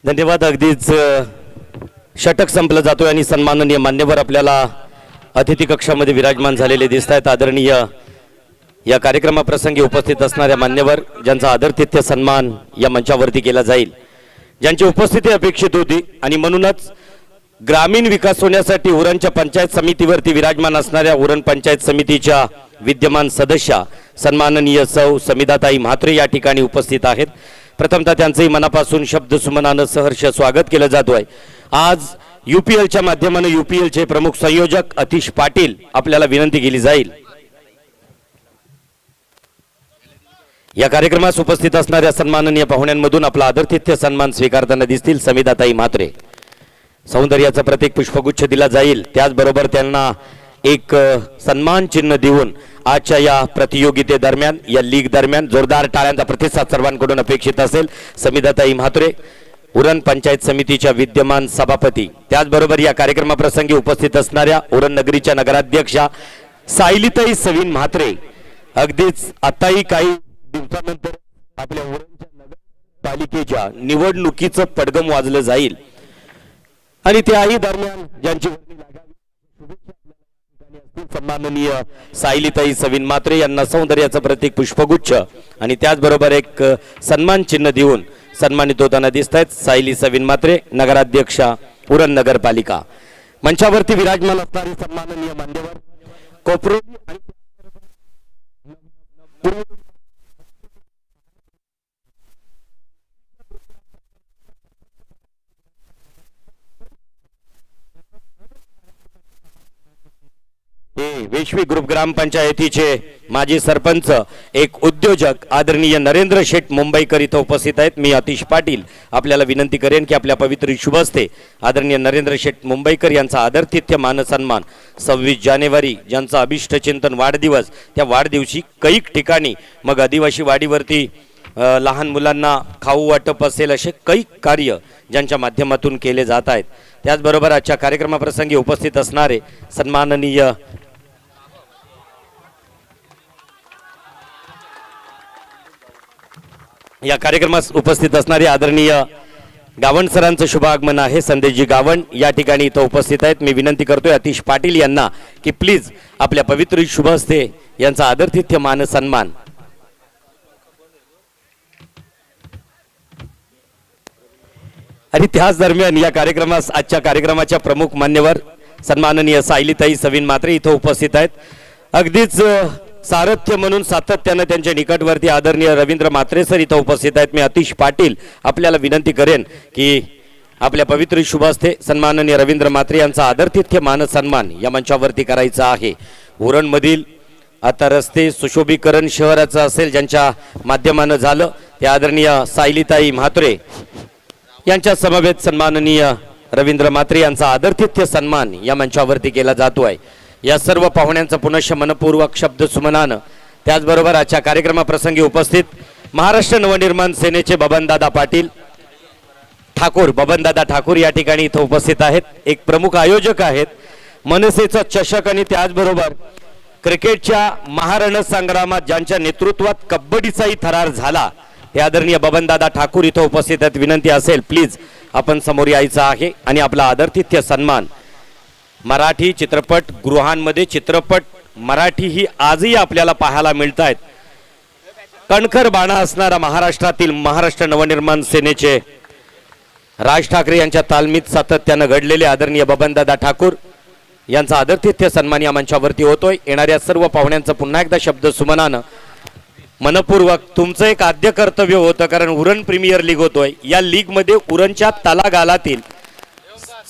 धन्यवाद. अगदीच षटक संपलं जातोय आणि सन्माननीय मान्यवर आपल्याला अतिथी कक्षामध्ये विराजमान झालेले दिसत आहेत. आदरणीय या कार्यक्रमाप्रसंगी उपस्थित असणाऱ्या मान्यवर ज्यांचा आदरातिथ्य सन्मान या मंचावरती केला जाईल, ज्यांची उपस्थिती अपेक्षित होती, आणि म्हणूनच ग्रामीण विकास होण्यासाठी उरणच्या पंचायत समितीवरती विराजमान असणाऱ्या उरण पंचायत समितीच्या विद्यमान सदस्या सन्माननीय सौ समिधाताई म्हात्रे या ठिकाणी उपस्थित आहेत. प्रथमतः त्यांचंही मनापासून शब्द सुमनानं सहर्ष स्वागत केलं जातोय. आज UPLच्या माध्यमाने UPLचे प्रमुख संयोजक अतिश पाटील आपल्याला विनंती केली जाईल. या कार्यक्रमास उपस्थित असणाऱ्या सन्माननीय पाहुण्यांमधून आपला आदरातिथ्य सन्मान स्वीकारताना दिसतील समिधाताई म्हात्रे. सौंदर्याचं प्रतीक पुष्पगुच्छ दिला जाईल, त्याचबरोबर त्यांना एक सन्मान चिन्ह देऊन आजच्या या प्रतियोगिते दरम्यान, या लीग दरम्यान जोरदार टाळ्यांचा प्रतिसाद सर्वांकडून अपेक्षित असेल. समिधाताई म्हात्रे उरण पंचायत समितीच्या विद्यमान सभापती, त्याचबरोबर या कार्यक्रमाप्रसंगी उपस्थित असणाऱ्या उरण नगरीच्या नगराध्यक्षा सायलीताई सविन म्हात्रे. अगदीच आताही काही दिवसानंतर आपल्या उरणच्या नगरपालिकेच्या निवडणुकीचं पडगम वाजलं जाईल, आणि त्याही दरम्यान ज्यांची सन्माननीय सायलीताई सविन म्हात्रे यांना सौंदर्याचं प्रतीक पुष्पगुच्छ आणि त्याचबरोबर एक सन्मान चिन्ह देऊन सन्मानित होताना दिसत आहेत सायली सविन म्हात्रे, नगराध्यक्षा उरण नगरपालिका. मंचावरती विराजमान असणारे सन्माननीय मान्यवर कोपरोली आणि वैश्विक ग्रुप ग्रामपंचायतीचे माजी सरपंच, एक उद्योजक आदरणीय नरेंद्र शेठ मुंबईकर इथं उपस्थित आहेत. मी अतिश पाटील आपल्याला विनंती करेन की आपल्या पवित्र शुभ हस्ते आदरणीय नरेंद्र शेठ मुंबईकर यांचा आदरातिथ्य मानसन्मान 26 जानेवारी ज्यांचा अभिष्ट चिंतन वाढदिवस, त्या वाढदिवशी कैक ठिकाणी मग आदिवासी वाडीवरती लहान मुलांना खाऊ वाटप असेल असे कैक कार्य ज्यांच्या माध्यमातून केले जात आहेत. त्याचबरोबर आजच्या कार्यक्रमाप्रसंगी उपस्थित असणारे सन्माननीय या कार्यक्रमास उपस्थित असणारे आदरणीय गावण सरांचं शुभ आगमन आहे. संदेशजी गावण या ठिकाणी इथं उपस्थित आहेत. मी विनंती करतोय अतिश पाटील यांना की प्लीज आपल्या पवित्र शुभ हस्ते यांचा आदरातिथ्य मान सन्मान. आणि त्याच दरम्यान या कार्यक्रमास आजच्या कार्यक्रमाच्या प्रमुख मान्यवर सन्माननीय सायलीताई सविन मात्रे इथं उपस्थित आहेत. अगदीच सारथ्य म्हणून सातत्यानं त्यांच्या निकटवर्ती आदरणीय रवींद्र मात्रे सर इथं उपस्थित आहेत. मी अतिश पाटील आपल्याला विनंती करेन की आपल्या पवित्र शुभ हस्ते सन्माननीय रवींद्र मात्रे यांचा आदरातिथ्य मान सन्मान या मंचावरती करायचा आहे. उरणमधील आता रस्ते सुशोभीकरण शहराचं असेल ज्यांच्या माध्यमानं झालं ते आदरणीय सायलीताई म्हात्रे यांच्या समवेत सन्माननीय रवींद्र मात्रे यांचा आदरातिथ्य सन्मान या मंचावरती केला जातो आहे. या सर्व पाहुण्यांचं पुनश्च मनपूर्वक शब्द सुमनानं त्याचबरोबर आजच्या कार्यक्रमाप्रसंगी उपस्थित महाराष्ट्र नवनिर्माण सेनेचे बबनदादा पाटील ठाकूर बबनदादा ठाकूर या ठिकाणी इथं उपस्थित आहेत. एक प्रमुख आयोजक आहेत. मनसेचा चषक आणि त्याचबरोबर क्रिकेटच्या महारण संग्रामात ज्यांच्या नेतृत्वात कबड्डीचाही थरार झाला ते आदरणीय बबनदादा ठाकूर इथं उपस्थित आहेत. विनंती असेल प्लीज आपण समोर यायचं आहे आणि आपला आदरातिथ्य सन्मान. मराठी चित्रपट गृहांमध्ये चित्रपट मराठी ही आजही आपल्याला पाहायला मिळत आहेत. कणखर बाणा असणारा महाराष्ट्रातील महाराष्ट्र नवनिर्माण सेनेचे राज ठाकरे यांच्या तालमीत सातत्यानं घडलेले आदरणीय बबनदादा ठाकूर यांचा आदरातिथ्य सन्मान या मंचावरती होतोय. येणाऱ्या सर्व पाहुण्यांचं पुन्हा एकदा शब्द सुमनानं मनपूर्वक तुमचं एक आद्य कर्तव्य होतं कारण उरण प्रीमियर लीग होतोय. या लीग मध्ये उरणच्या तलागालातील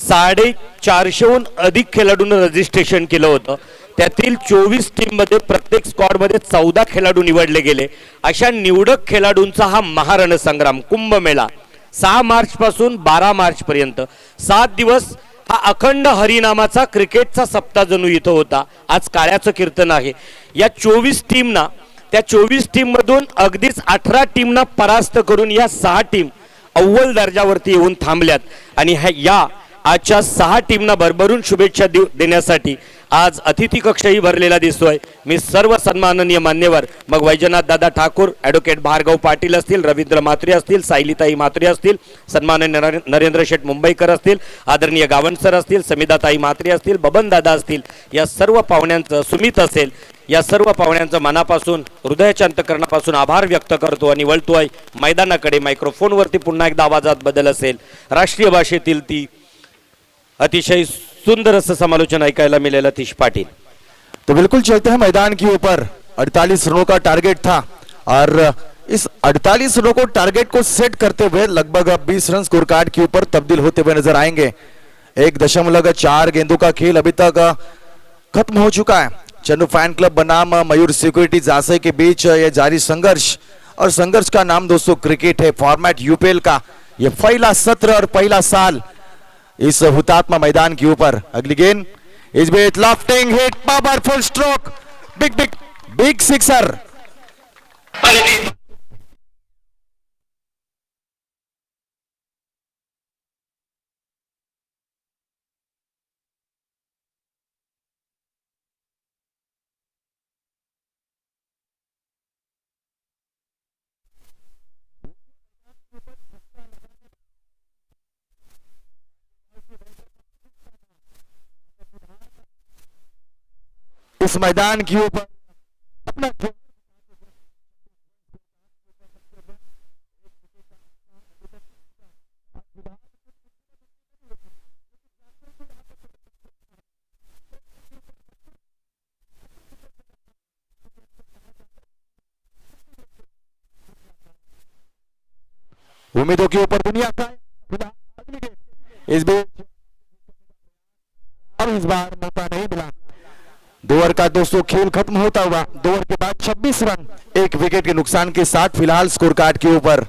450हून अधिक खेळाडूंना रजिस्ट्रेशन केलं होतं. त्यातील 24 टीम मध्ये प्रत्येक स्क्वॉड मध्ये 14 खेळाडू निवडले गेले. अशा निवडक खेळाडूंचा हा महारणसंग्राम कुंभमेळा 6 मार्च पासून 12 मार्च पर्यंत 7 दिवस हा अखंड हरिनामाचा क्रिकेटचा सप्ताह जणू इथं होता. आज काळ्याचं कीर्तन आहे. या 24 टीमना त्या 24 टीम मधून अगदीच 18 टीमना परास्त करून या 6 टीम अव्वल दर्जावरती येऊन थांबल्यात आणि या आजच्या 6 टीमना भरभरून शुभेच्छा देण्यासाठी आज अतिथी कक्षही भरलेला दिसतोय. मी सर्व सन्माननीय मान्यवर मग वैजनाथ दादा ठाकूर, ॲडव्होकेट भार्गव पाटील असतील, रवींद्र म्हात्रे असतील, सायलीताई म्हात्रे असतील, सन्माननीय नरेंद्र शेठ मुंबईकर असतील, आदरणीय गावणसर असतील, समिधाताई म्हात्रे असतील, बबनदादा असतील, या सर्व पाहुण्यांचं सुमित असेल या सर्व पाहुण्यांचं मनापासून हृदयाच्या अंतकरणापासून आभार व्यक्त करतो आणि वळतोय मैदानाकडे. मायक्रोफोनवरती पुन्हा एकदा आवाजात बदल असेल. राष्ट्रीय भाषेतील ती अतिशय सुंदर असं समालोचन ऐकायला मिळेल अतिश पाटील. तो बिल्कुल चलते हैं मैदान के ऊपर. 48 रनों का टारगेट था और इस 48 रनों को टारगेट को सेट करते हुए लगभग 20 रन स्कोर कार्ड के ऊपर तब्दील होते हुए नजर आएंगे. 1.4 गेंदों का खेल अभी तक खत्म हो चुका है. चन्नू फैन क्लब बनाम मयूर सिक्योरिटी जासे के बीच ये जारी संघर्ष और संघर्ष का नाम दोस्तों क्रिकेट है. फॉर्मेट यूपीएल का ये पहला सत्र और पहला साल इस हुतात्मा मैदान के ऊपर. अगली गेंद इस bat lofting hit powerful stroke big big big sixer. इस मैदान के ऊपर अपना उम्मीदों के ऊपर दुनिया का इस बार मौका नहीं मिला. 2 ओवर का दोस्तों खेल खत्म होता हुआ 2 ओवर के बाद 26 रन 1 विकेट के नुकसान के साथ फिलहाल स्कोर कार्ड के ऊपर.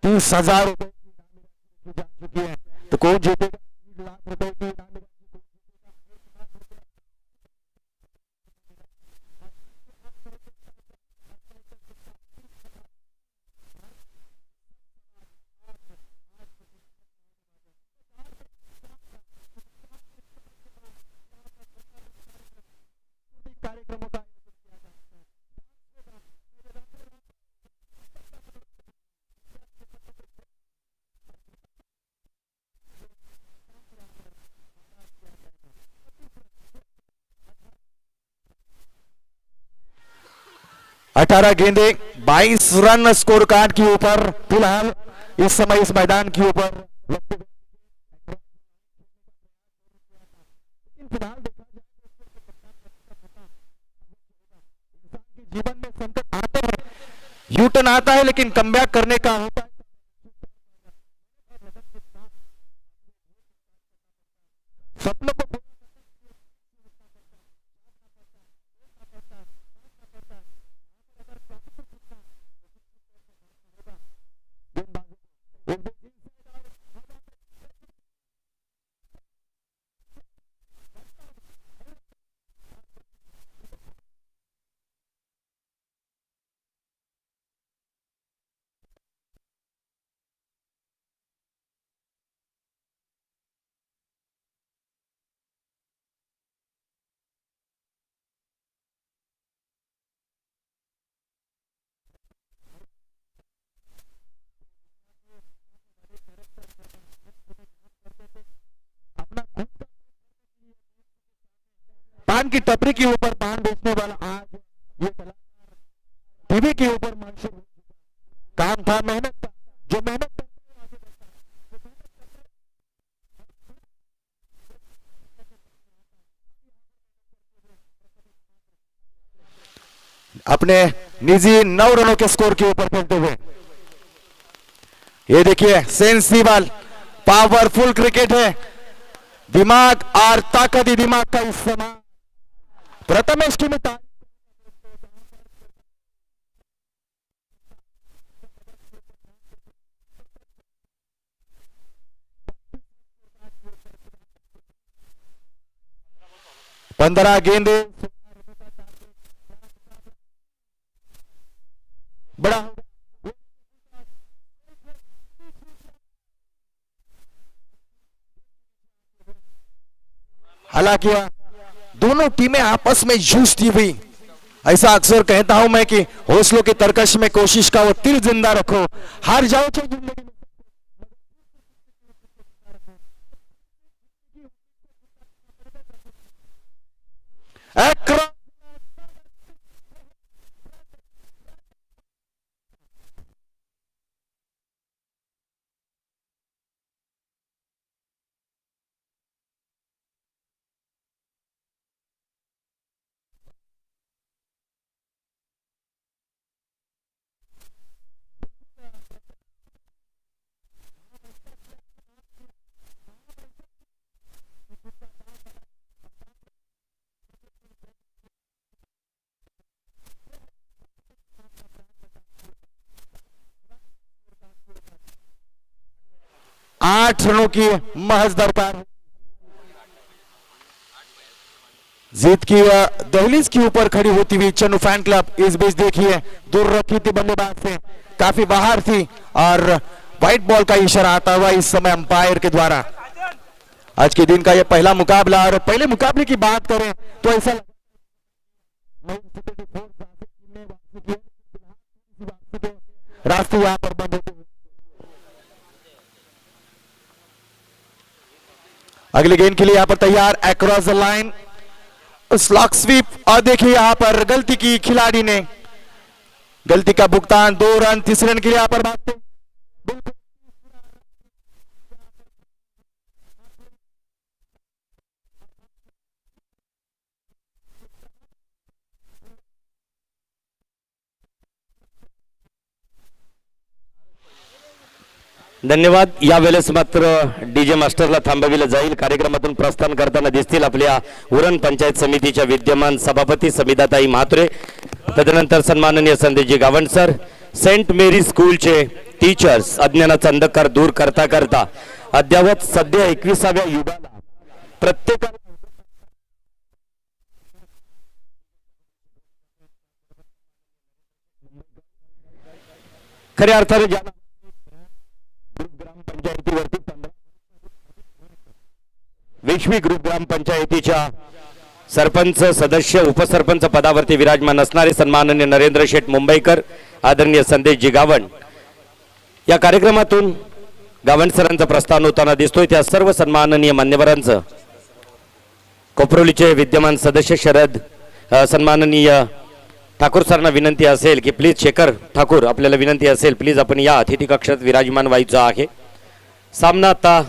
$30,000 तो कौन जीतेगा 1 लाख रुपए की इनामी कार्यक्रमों का अठारह गेंदे 22 रन स्कोर कार्ड के ऊपर फिलहाल इस समय इस मैदान के ऊपर फिलहाल इंसान के जीवन में संकट आते हैं, यूटर्न आता है, लेकिन कमबैक करने का होता है। सपनों को पान की टपरी के ऊपर पान बेचने वाला आज ये कलाकार टीवी के ऊपर मंशूर हो चुका। काम था मेहनत का, जो मेहनत करता है आगे बढ़ता है। अपने निजी 9 रनों के स्कोर के ऊपर खेलते हुए ये देखिए सेंसिबल पावरफुल क्रिकेट है, दिमाग और ताकती दिमाग का इस्तेमाल। प्रथमेश की मिता पंद्रह गेंदे बड़ा हालांकि दोनों टीमें आपस में जूझती हुई, ऐसा अक्सर कहता हूं मैं कि हौसलों की तरकश में कोशिश का वो तिल जिंदा रखो, हार जाओ तो जिंदगी में आठ रनों की महज दरकार। जीत की दहलीज के ऊपर खड़ी होती हुई चन्नू फैन क्लब इस बीच देखिए दूर रखी थी बल्लेबाज से, काफी बाहर थी और व्हाइट बॉल का इशारा आता हुआ इस समय अंपायर के द्वारा। आज के दिन का यह पहला मुकाबला, और पहले मुकाबले की बात करें तो ऐसा रास्ते यहां पर बंद होते हैं। अगले गेंद के लिए यहां पर तैयार, across the line slog sweep, और देखिए यहां पर गलती की खिलाड़ी ने, गलती का भुगतान 2 रन, तीसरे रन के लिए यहां पर बात बिल्कुल धन्यवाद. यावेळेस मात्र डीजे मास्टरला थांबविलं जाईल. कार्यक्रमातून प्रस्थान करताना दिसतील आपल्या उरण पंचायत समितीच्या विद्यमान सभापती समिधाताई म्हात्रे, तदनंतर सन्माननीय संदेशजी गावंड सर, सेंट मेरी स्कूलचे टीचर्स अज्ञानाचा अंधकार दूर करता करता अद्यावत सध्या 21व्या युगाला प्रत्येक खऱ्या अर्थाने ज्या ग्रामपंचायतीवरती 20वी ग्रुप ग्रामपंचायतीच्या सरपंच सदस्य उपसरपंच पदावरती विराजमान असणारे सन्माननीय नरेंद्र शेठ मुंबईकर, आदरणीय संदेशजी गावण या कार्यक्रमातून गावण सरांचा प्रस्थान होताना दिसतोय. त्या सर्व सन्माननीय मान्यवरांचं कोपरोलीचे विद्यमान सदस्य शरद सन्माननीय ठाकूर सरांना विनंती असेल की प्लीज शेखर ठाकूर आपल्याला विनंती असेल प्लीज आपण या अतिथी कक्षात विराजमान व्हायचं आहे. सामना आता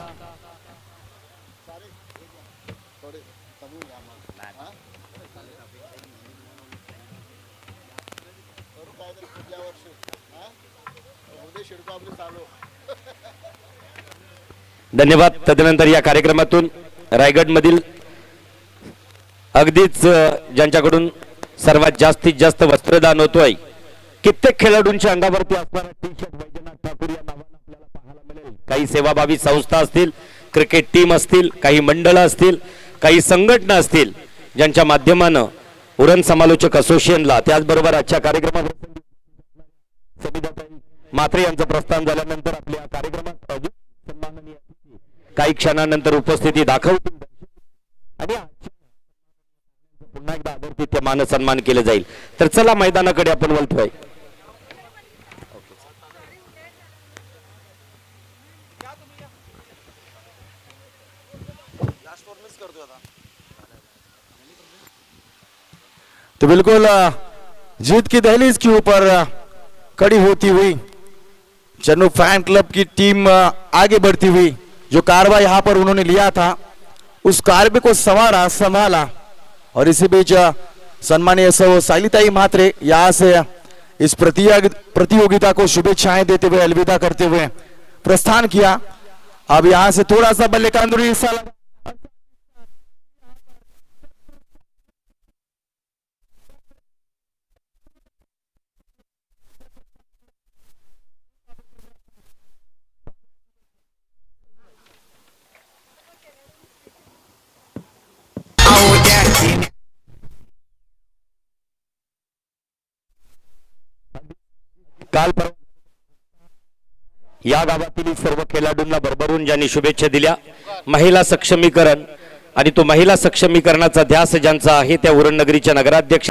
धन्यवाद. तदनंतर या कार्यक्रमातून रायगड मधील अगदीच ज्यांच्याकडून सर्वात जास्तीत जास्त वस्त्रदान होतोय कित्येक खेळाडूंच्या अंगावरती असणारा टी शर्ट वैजनाथ ठाकूर या नावाने आपल्याला पाहायला मिळेल. काही सेवाभावी संस्था असतील, क्रिकेट टीम असतील, काही मंडळ असतील, काही संघटना असतील ज्यांच्या माध्यमानं उरण समालोचक असोसिएशनला त्याचबरोबर आजच्या कार्यक्रमात समिधाताई मात्रे यांचं प्रस्थान झाल्यानंतर आपल्या कार्यक्रमात सन्माननीय काही क्षणानंतर उपस्थिती दाखवतील आणि पुन्हा एकदा आदरातिथ्य मान सन्मान केले जाईल. तर चला मैदानाकडे आपण वळतोय. तो बिल्कुल जीत की दहलीज के ऊपर खड़ी होती हुई चन्नू फैन क्लब की टीम आगे बढ़ती हुई जो कारवा यहाँ पर उन्होंने लिया था उस कारवे को संभाला और इसी बीच सम्मानीय साइलिताई मात्रे यहाँ से इस प्रतियोगिता को शुभेच्छाएं देते हुए अलविदा करते हुए प्रस्थान किया. अब यहाँ से थोड़ा सा बल्ले का अंदरूनी हिस्सा लगा काल या गावातील सर्व खेळाडूंना भरभरून ज्यांनी शुभेच्छा दिल्या. महिला सक्षमीकरण आणि तो महिला सक्षमीकरणाचा ध्यास ज्यांचा आहे त्या उरण नगरीच्या नगराध्यक्ष